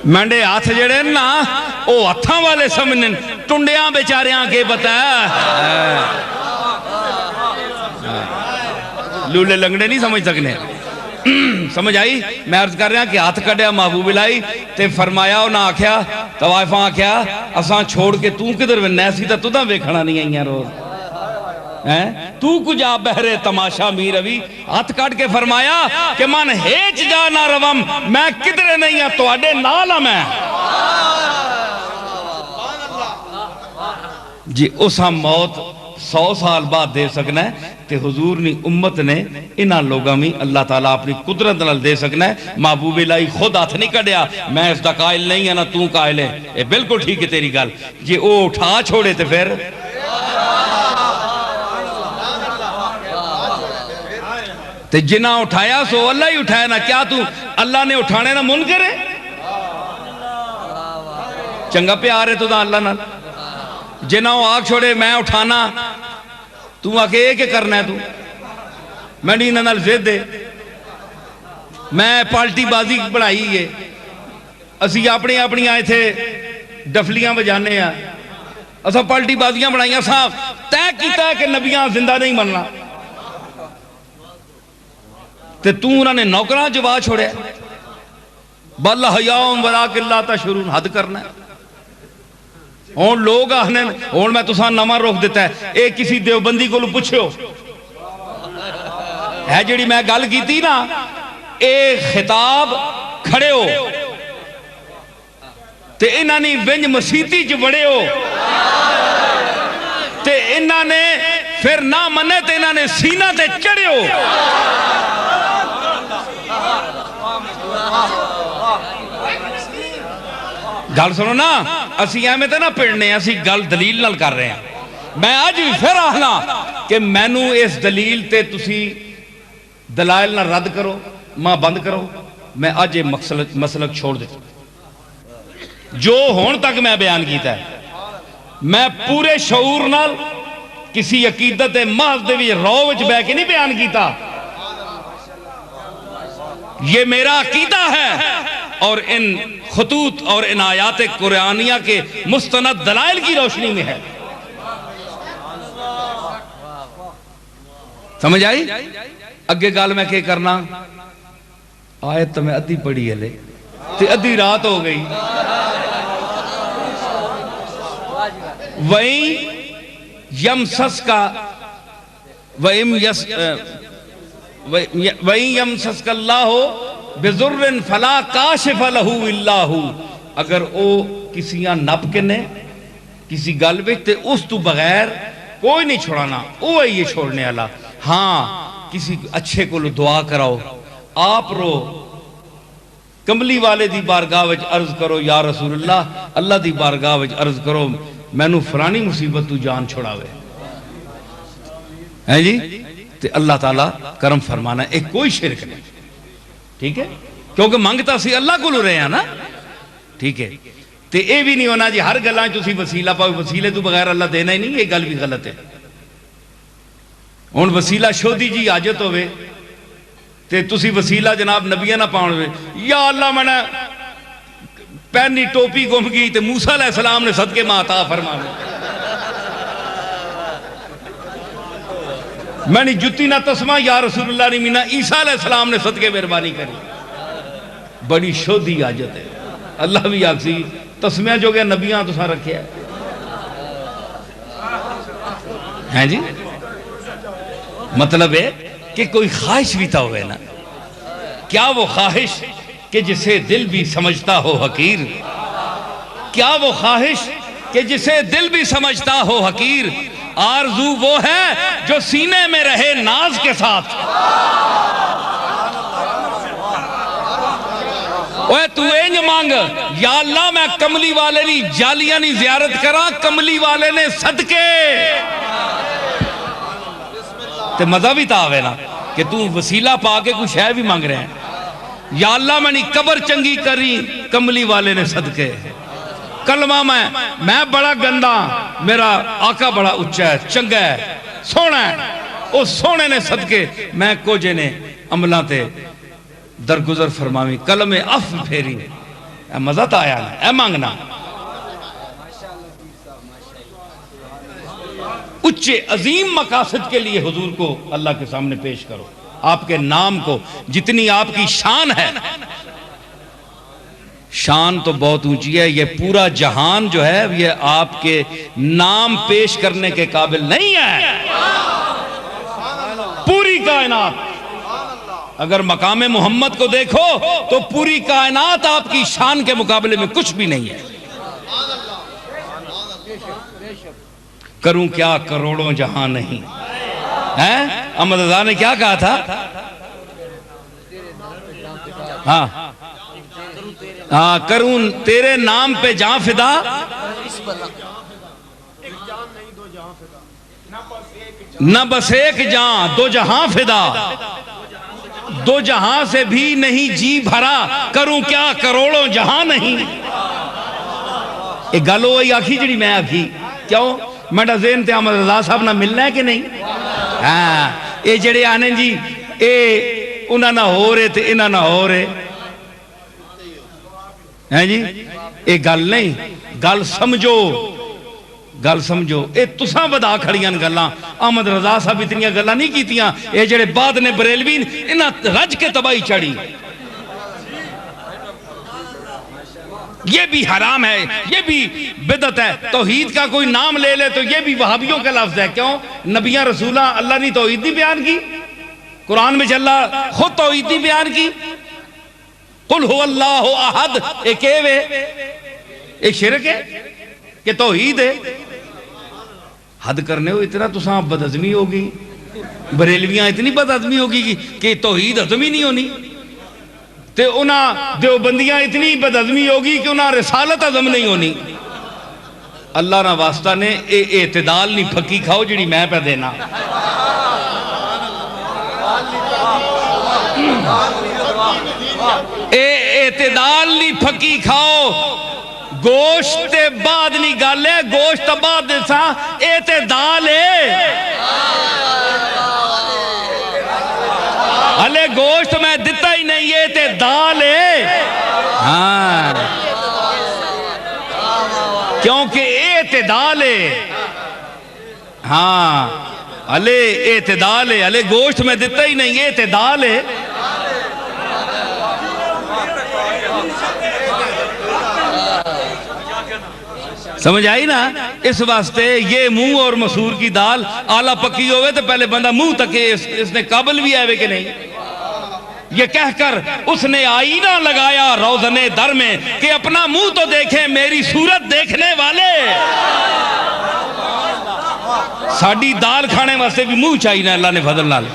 مینڈے ہاتھ جڑے نا او ہتھاں والے سمجھن، ٹنڈیاں بیچاریاں کے بتا لولے لنگڑے نہیں سمجھ سکنے۔ سمجھ آئی؟ میں عرض کر رہا کہ ہاتھ کڈیا محبوب الہی تے فرمایا انہاں آکھیا، طوائفاں آکھیا اساں چھوڑ کے تو کدھر نیسی تا تدھاں ویکھنا نہیں آئیاں روز، تو کجا بہرے تماشا میر روی ہاتھ کاٹ کے فرمایا کہ من ہیچ جا نہ روم میں کدھر نہیں ہاں تواڈے نال ہاں میں جی اسا موت 100 سال بعد دے سکنا ہے تے حضور نی امت نے انہاں لوگاں میں اللہ تعالیٰ اپنی قدرت نال دے سکنا ہے محبوب الہی خود ہاتھ نہیں کڈیا میں اس دا قائل نہیں ہے نہ تو قائل ہے اے بالکل ٹھیک ہے تیری گل جی او اٹھا چھوڑے تے پھر تے جنہ اٹھایا سو اللہ ہی اٹھایا نا کیا تو اللہ نے اٹھانے نا منکر ہے چنگا پیار ہے تو دا اللہ نال جنہ وہ آگ چھوڑے میں اٹھانا تو آکے ایک کرنا ہے تو میں نہیں نال زید دے میں پالٹی بازی بڑھائی ہے اسی اپنی اپنی آئے تھے ڈفلیاں بجانے ہیں اسا پالٹی بازیاں بڑھائیاں صاحب طے کیتا ہے کہ نبیاں زندہ نہیں مننا تے تو انہوں نے نوکران جوا چھوڑے بَلَّ حَيَاءٌ وَلَاكِنْ لَا تَشْعُرُونَ حد کرنا ہے اور لوگ آنے اور میں تساں نواں روک دیتا ہے ایک کسی دیوبندی کو پوچھو ہے جڑی میں گل کی تھی نا ایک خطاب کھڑے ہو تے انہاں نے ونج مسیتی جو بڑے ہو تے انہاں نے پھر نہ منے تے انہاں نے سینہ تے چڑھے ہو گل سنو نا اسی اہمیں تے نہ پڑھنے اسی گل دلیل نال کر رہے ہیں میں آج بھی پھر آہنا کہ میں نو اس دلیل تے تسی دلائل نہ رد کرو ماں بند کرو میں آج یہ مسلک چھوڑ دیتا جو ہون تک میں بیان کیتا ہے میں پورے شعور نال کسی عقیدت محض دے بھی روچ بے کے نہیں بیان کیتا یہ میرا عقیدہ ہے اور ان خطوط اور ان آیات قرآنیہ کے مستند دلائل کی روشنی میں ہے سمجھ آئی اگے گال میں کہ کرنا آیت تو میں ادھی پڑھی ہے لے تے ادھی رات ہو گئی وَإِن يَمْسَسْكَ اللَّهُ بِذُرٍ فَلَا كَاشِفَ لَهُ إِلَّا هُ اگر او کسیاں نپ کے نے کسی گل وچ تے اس تو بغیر کوئی نہیں چھوڑانا او ہے یہ چھوڑنے والا ہاں کسی اچھے کو دعا کراؤ آپ رو کملی والے دی بارگاہ وچ عرض کرو یا رسول اللہ دی بارگاہ وچ عرض کرو میں نو فلانی مصیبت تو جان چھوڑاوے ہے جی تے اللہ تعالیٰ کرم فرمانا ہے ایک کوئی شرک نہیں ٹھیک ہے کیونکہ مانگتا سی اللہ کو لو رہے ہیں نا ٹھیک ہے تے اے بھی نہیں ہونا جی ہر گلائیں تسی وسیلہ پاؤ وسیلے تو بغیر اللہ دینا ہی نہیں یہ گل بھی غلط ہے ان وسیلہ شودی جی آجت ہوئے تے تسی وسیلہ جناب نبیہ نہ پاؤں ہوئے یا اللہ میں نے پہنی ٹوپی گم گئی تے موسیٰ علیہ السلام نے صدقے میں عطا فرمانے میں نے جتی نہ تسمہ یا رسول اللہ نے مینا عیسیٰ علیہ السلام نے صدقے مہربانی کری بڑی شودی آجت ہے اللہ بھی آگسی تسمیہ جو گیا نبیاں تو سا رکھے ہیں جی مطلب ہے کہ کوئی خواہش بھی تھا ہوئے نا کیا وہ خواہش کہ جسے دل بھی سمجھتا ہو حقیر کیا وہ خواہش کہ جسے دل بھی سمجھتا ہو حقیر آرزو وہ ہے جو سینے میں رہے ناز کے ساتھ اوہ تو اینج مانگ یا اللہ میں کملی والے نہیں جالیاں نہیں زیارت کرا کملی والے نے صدقے تے مزہ بھی تا ہوئے نا کہ تو وسیلہ پا کے کچھ ہے بھی مانگ رہے ہیں یا اللہ میں نہیں قبر چنگی کری کملی والے نے صدقے کلمہ میں بڑا گندہ میرا آقا بڑا اچھا ہے چنگا ہے سونا ہے اس سونے نے صدقے میں کوجے نے عملہ تے درگزر فرماوی کلم اف پھیری اے مزہ تا آیا اے مانگنا اچھے عظیم مقاصد کے لیے حضور کو اللہ کے سامنے پیش کرو آپ کے نام کو جتنی آپ کی شان ہے شان تو بہت اونچی ہے یہ پورا جہان جو ہے یہ آپ کے نام پیش کرنے کے قابل نہیں ہے کائنات اگر مقام محمد کو دیکھو تو پوری کائنات آپ کی شان کے مقابلے میں کچھ بھی نہیں ہے. کروں کیا کروڑوں جہاں نہیں. احمد رضا نے کیا کہا تھا؟ ہاں کروں تیرے نام پہ جاں فدا، نہ بس ایک جاں دو جہاں فدا، دو جہاں سے بھی نہیں جی بھرا، کروں کیا کروڑوں جہاں نہیں. ایک گل ہوئی آکھی جڑی میں آکھی کیوں میڈا ذہن تے احمد رضا صاحب نہ ملنا ہے کہ نہیں؟ ہاں اے جڑے آنے جی اے انہاں نہ ہو رہے تے انہاں نہ ہو رہے ہیں جی. اے گل نہیں، گل سمجھو، گل سمجھو. اے تساں بدا کھڑیاں گلاں، احمد رضا صاحب اتنی گلاں نہیں کیتیاں. اے جڑے بعد نے بریلوی انہاں رج کے تباہی چڑھی. یہ بھی حرام ہے، یہ بھی بدعت ہے. توحید کا کوئی نام لے لے تو یہ بھی وہابیوں کا لفظ ہے. کیوں؟ نبیاں رسولہ اللہ نے توحید نہیں بیان کی؟ قرآن میں اللہ خود توحید نہیں بیان کی؟ قل هو اللہ احد، ایک ایک شرک ہے کہ توحید ہے؟ حد کرنے ہو اتنا تو ساں بدعزمی ہوگی. بریلویاں اتنی بدعزمی ہوگی کہ توحید ہضمی نہیں ہونی، تے انہاں دیوبندیاں اتنی بدعزمی ہوگی کہ انہاں رسالت عظم نہیں ہونی. اللہ نہ واسطہ نے اے اعتدال نہیں پھکی کھاؤ جڑی میں پہ دینا. اے اعتدال نہیں پھکی کھاؤ. گوشت بعد نہیں گالے، گوشت بعد دیسا اعتدال ہے. ہلے گوشت میں دیتا ہی نہیں، یہ اعتدال ہے. ہاں کیونکہ اعتدال ہے. ہاں ہلے اعتدال ہے، ہلے گوشت میں دیتا ہی نہیں، یہ اعتدال ہے. سمجھ آئی نا؟ اس واسطے یہ منہ اور مسور کی دال آلہ پکی ہوئے تو پہلے بندہ منہ تکے اس نے قابل بھی آئے کہ نہیں. یہ کہہ کر اس نے آئینہ لگایا روزن در میں کہ اپنا منہ تو دیکھیں میری صورت دیکھنے والے. ساڑی دال کھانے واسطے بھی منہ چاہیے نا اللہ نے فضل نال.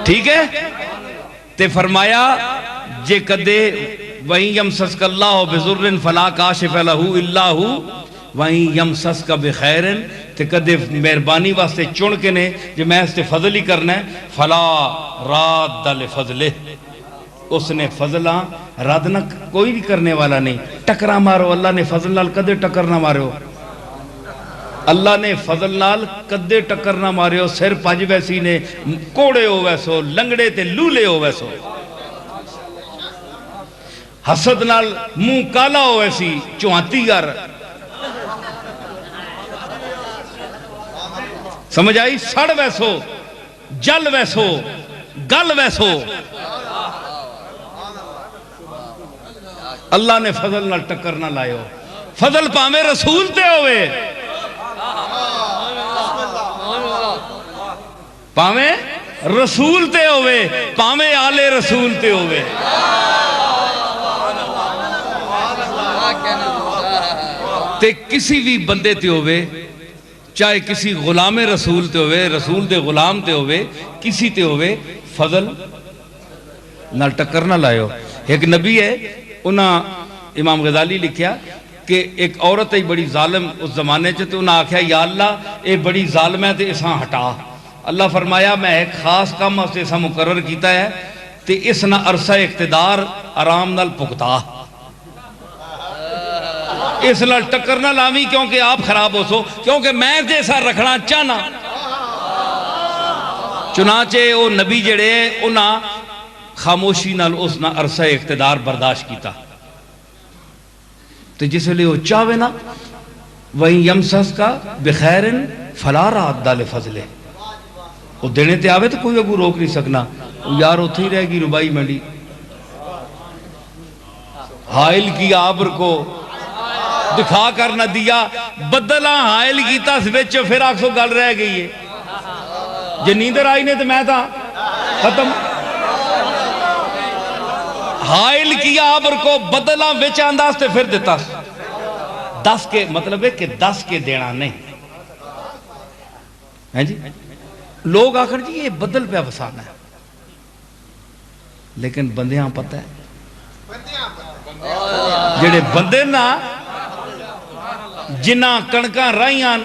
ٹھیک ہے؟ تے فرمایا جے کدے وَإِن يَمْسَسْكَ اللَّهُ بِضُرٍّ فَلَا كَاشِفَ لَهُ إِلَّا هُوَ وَإِن يَمْسَسْكَ بِخَيْرٍ. تے کدے مہربانی واسطے چن کے نے جو میں اس تے فضل ہی کرنا ہے فَلَا رَادَّ لِفَضْلِهِ، اس نے فضلہ رد نہ کوئی بھی کرنے والا نہیں. ٹکرا مارو اللہ نے فضل نال کدے ٹکر نہ مارو. اللہ نے فضل نال کدے ٹکر نہ مارے. سر پج ویسی نے کوڑے ہو ویسو، لنگڑے تے لولے ہو ویسو. حسد نال منہ کالا ہو ایسی چوہاتی گر. سمجھ آئی؟ سڑ ویسو، جل ویسو، گل ویسو. اللہ نے فضل نال ٹکر نہ لائے ہو. فضل پامے رسول تے ہوئے، پامے رسول تے ہوئے، پامے آل رسول تے ہوئے. تے کسی بھی بندے تے ہوئے، چاہے کسی غلام رسول تے ہوئے، رسول دے غلام تے ہوئے، کسی تے ہوئے، فضل نال ٹکر نہ لائے ہو. ایک نبی ہے، انہاں امام غزالی لکھیا کہ ایک عورت ہے بڑی ظالم اس زمانے چاہتے، انہاں آکھیا یا اللہ اے بڑی ظالم ہے تے اساں ہٹا. اللہ فرمایا میں ایک خاص کام اس اساں مقرر کیتا ہے تے اس نہ عرصہ اقتدار آرام نال پکتا. اس نال ٹکر نہ لاوی کیونکہ آپ خراب ہو سو، کیونکہ میں جیسا رکھنا چاہنا. چنانچہ وہ نبی جڑے انہاں خاموشی نال اس نہ عرصہ اقتدار برداشت کیتا. تو جس لئے وہ چاہوے نا وَإِن يَمْسَسْكَ بِخَيْرٍ فَلَا رَادَّ لِفَضْلِهِ، وہ دینے تے آوے تو کوئی اگو روک نہیں سکنا. یار اتھے ہی رہ گی ربائی منڈی، حائل کی آبر کو دکھا کر نہ دیا، بدلہ حائل کیتا سوچ پھر آکسو گل رہ گئی ہے. جے نیندر آئی نے تو میں تھا ختم. حائل کیا ابر کو بدلا وچ انداز تے پھر دیتا. 10 کے مطلب ہے کہ 10 کے دینا نہیں ہے جی. لوگ آخر جی یہ بدل پہ وسانا ہے، لیکن بندیاں پتہ ہے جڑے بندے نا جنہ کڑکاں رائیاں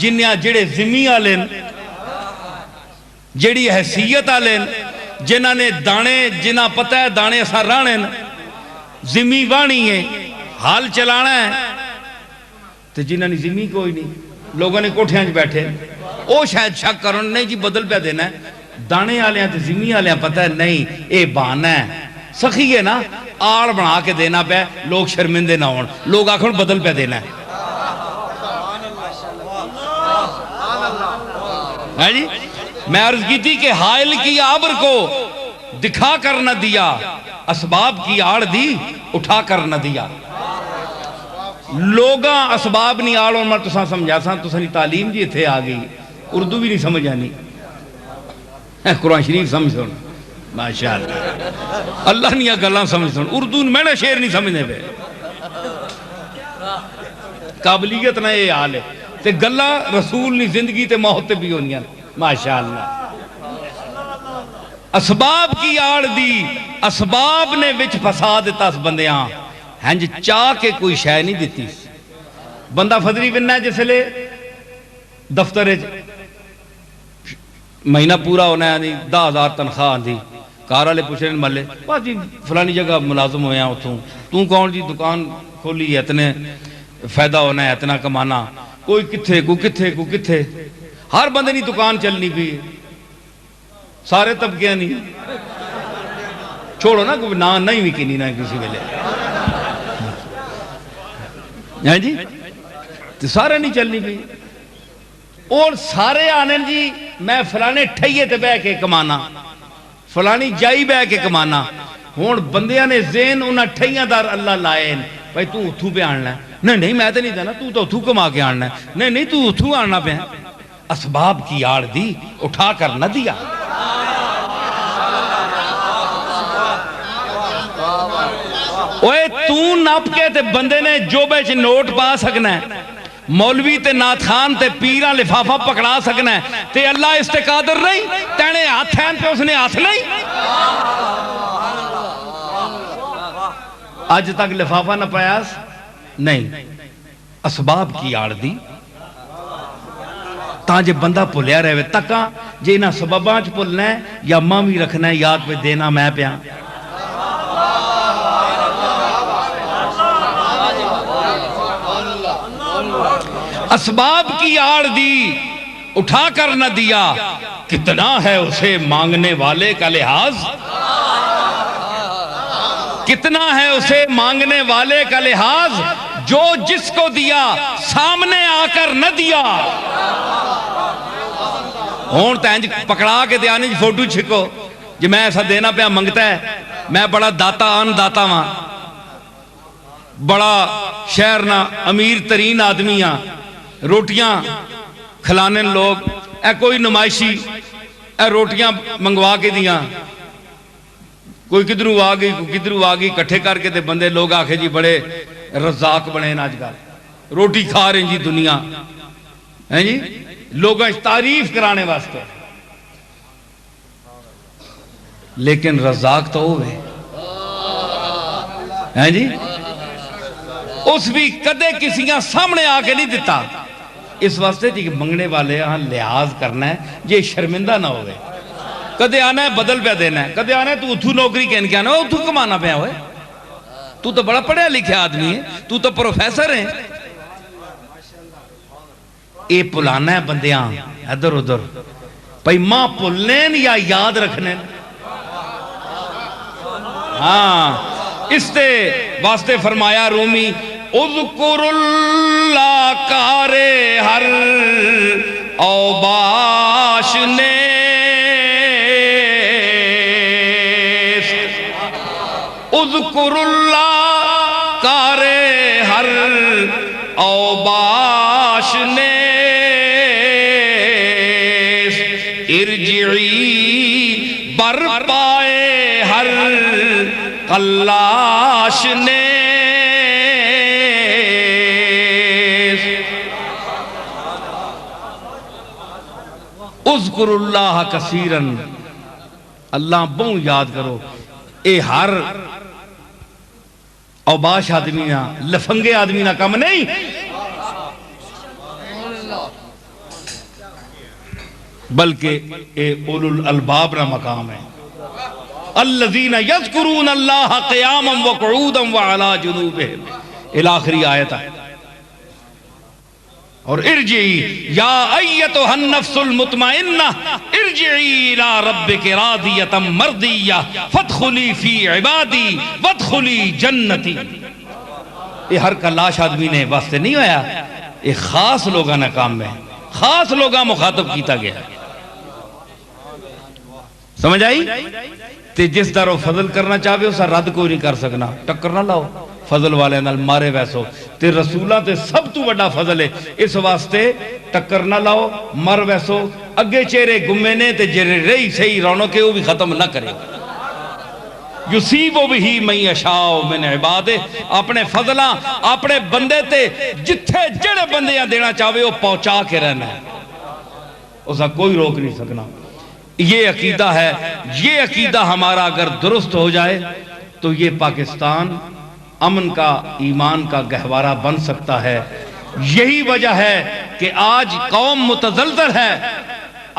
جنیاں جڑے زمین آلیں جڑی حیثیت آلیں جنہ نے دانے جنہ پتہ ہے دانے اسا رانے زمین وانی ہے حال چلانا ہے تو جنہ نے زمین کوئی نہیں. لوگوں نے کوٹھیاں بیٹھے او شاید شک کروں نہیں جی بدل پہ دینا ہے. دانے آلیاں تو زمین آلیاں پتہ ہے نہیں اے بہانہ ہے سخی ہے نا آڑ بنا کے دینا پہ لوگ شرمندے نہ ہون. لوگ آخر بدل پہ دینا ہے جی. میں عرض کی تھی کہ حائل کی آبر کو دکھا کر نہ دیا، اسباب کی آڑ دی اٹھا کر نہ دیا. لوگاں اسباب نہیں آڑ اور میں تساں سمجھا ساں تسانی تعلیم جی تھے آگئی اردو بھی نہیں سمجھ آنی قرآن شریف سمجھ سن ماشاءاللہ اللہ نہیں گلاں سمجھ سن اردو میں نے شعر نہیں سمجھنے پہ قابلیت نہ یہ حال ہے تے گلاں رسول نہیں زندگی تے موت بھی ہونیاں ماشاءاللہ. اسباب کی آڑ دی اسباب نے وچ پھسا دیتا اس بندیاں ہنج چاہ کے کوئی شے نہیں دیتی. بندہ فدری بننا ہے جس لے دفتر مہینہ پورا ہونا ہے 10,000 تنخواہ آندھی کار والے پوچھ رہے ہیں ملے بس جی فلانی جگہ ملازم ہویا اتھوں تو کون جی دکان کھولی ہے اتنے فائدہ ہونا ہے اتنا کمانا کوئی کتھے کوئی کتھے کوئی کتھے ہر بندے نہیں دکان چلنی بھی سارے طبقے نہیں چھوڑو نا کوئی نہ نہیں بھی کنی نہ کسی ویلے ہے جی تو سارے نہیں چلنی بھی اور سارے آنے جی میں فلانے ٹھائیے تے بے کے کمانا فلانی جائی بے کے کمانا. ہون بندیاں نے ذہن انہاں ٹھائیاں دار اللہ لائے بھائی تو اتھو پہ آننا ہے نہیں میں تے نہیں دینا تو اتھو کما کے آننا ہے نہیں تو اتھو آننا پہ اسباب کی آڑ دی اٹھا کر نہ دیا. اوے تو ناپ کے تے بندے نے جو بیچ نوٹ پا سکنا ہے مولوی تے نات خان تے پیران لفافہ پکڑا سکنا ہے تے اللہ اس تے قادر نہیں تینے ہاتھ ہیں تے اس نے ہاتھ نہیں. آج تک لفافہ نہ پیاس نہیں اسباب کی آڑ دی تاں جے بندہ پلیا رہے تکاں جے انہاں سبباں چ پلنا ہے یا ماں بھی رکھنا ہے یاد پہ دینا میں پیاں. اسباب کی آڑ دی اٹھا کر نہ دیا کتنا ہے اسے مانگنے والے کا لحاظ کتنا ہے اسے مانگنے والے کا لحاظ جو جس کو دیا سامنے آ کر نہ دیا. ہون تینج پکڑا کے دیانے جی فوٹو چھکو جی میں ایسا دینا پہ منگتا ہے میں بڑا داتا آن داتا ماں بڑا شہرنا امیر ترین آدمیاں روٹیاں کھلانے لوگ اے کوئی نمائشی اے روٹیاں منگوا کے دیاں کوئی کدھروں آگئی کوئی کدھروں آگئی کٹھے کر کے دے بندے لوگ آکھے جی بڑے رزاق بنے آج کل روٹی کھا رہے ہیں جی دنیا ہیں جی لوگوں تعریف کرانے واسطے لیکن رزاق تو ہوئے ہیں جی اس بھی کدے کسیاں سامنے آکے نہیں دیتا اس واسطے جی منگنے والے ہاں لحاظ کرنا ہے یہ شرمندہ نہ ہوئے. کدے آنا ہے بدل پہ دینا ہے کدے آنا ہے تو اتھو نوکری کہنے کے آنا ہے اتھو کمانا پہ ہوئے تو بڑا پڑھیا لکھے آدمی ہے تو پروفیسر ہے. اے پلانا ہے بندیاں ادھر ادھر پہی ماں پلنین یا یاد رکھنے ہاں اس تے واسطے فرمایا رومی اذکر اللہ کارے ہر اوباش نے اذکر اللہ کارے ہر اوباش نے اللہ نے اذکر اللہ کثیرن، اللہ بہوں یاد کرو. اے ہر اوباش آدمی نا، لفنگے آدمی نا کم نہیں. بلکہ اے اولو الالباب نا مقام ہے. الذین یذکرون اللہ قیاما وقعودا وعلی جنوبہم، الاخری آیت ہے. اور ارجعی یا ایتھا النفس المطمئنہ ارجعی الی ربک راضیۃ مرضیہ فادخلی فی عبادی وادخلی جنتی. یہ ہر کلاش آدمی نے واسطے نہیں ہویا، یہ خاص لوگاں نے کام میں، خاص لوگاں مخاطب کیتا گیا. سمجھ آئی؟ تے جس طرح فضل کرنا چاہوے اسا رد کوئی نہیں کر سکنا. ٹکر نہ لاؤ فضل والے نال، مارے ویسو تے رسولہ تے سب تو بڑا فضل ہے. اس واسطے ٹکر نہ لاؤ، مر ویسو. اگے چہرے گمے نے تے جرے رہی صحیح رونق وہ بھی ختم نہ کرے. یصیب بہ من یشاء من عبادہ، اپنے فضلاں اپنے بندے تے جتھے جڑے بندیاں دینا چاہوے وہ پہنچا کے رہنا ہے، اسا کوئی روک نہیں سکنا. یہ عقیدہ ہے. یہ عقیدہ ہمارا اگر درست ہو جائے تو یہ پاکستان امن کا، ایمان کا گہوارہ بن سکتا ہے. یہی وجہ ہے کہ آج قوم متزلزل ہے،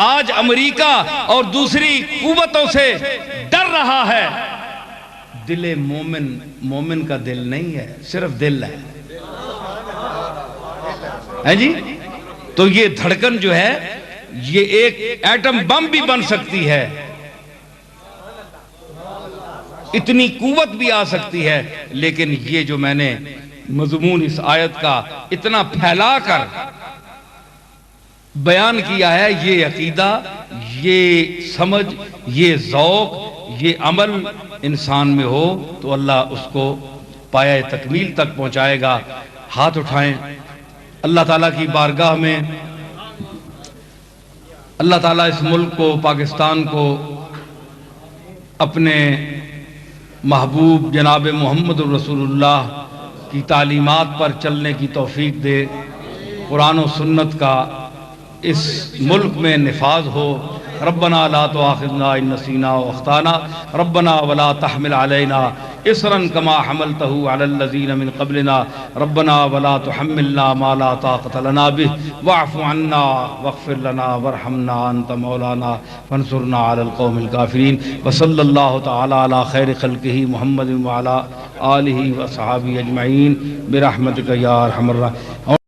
آج امریکہ اور دوسری قوتوں سے ڈر رہا ہے. دل مومن، مومن کا دل نہیں ہے، صرف دل ہے جی. تو یہ دھڑکن جو ہے یہ ایک ایٹم بم بھی بن سکتی ہے، اتنی قوت بھی آ سکتی ہے. لیکن یہ جو میں نے مضمون اس آیت کا اتنا پھیلا کر بیان کیا ہے، یہ عقیدہ، یہ سمجھ، یہ ذوق، یہ عمل انسان میں ہو تو اللہ اس کو پایہ تکمیل تک پہنچائے گا. ہاتھ اٹھائیں اللہ تعالیٰ کی بارگاہ میں. اللہ تعالیٰ اس ملک کو، پاکستان کو اپنے محبوب جناب محمد رسول اللہ کی تعلیمات پر چلنے کی توفیق دے. قرآن و سنت کا اس ملک میں نفاذ ہو. ربنا لا تؤاخذنا ان نسینا واخطانا ربنا ولا تحمل علينا اصرا كما حملته على الذين من قبلنا ربنا ولا تحملنا ما لا طاقة لنا به واعف عنا واغفر لنا وارحمنا انت مولانا فانصرنا على القوم الكافرين. وصلى الله تعالى على خير خلقه محمد وعلى آله وصحابه اجمعين برحمتك يا ارحم الراحمين.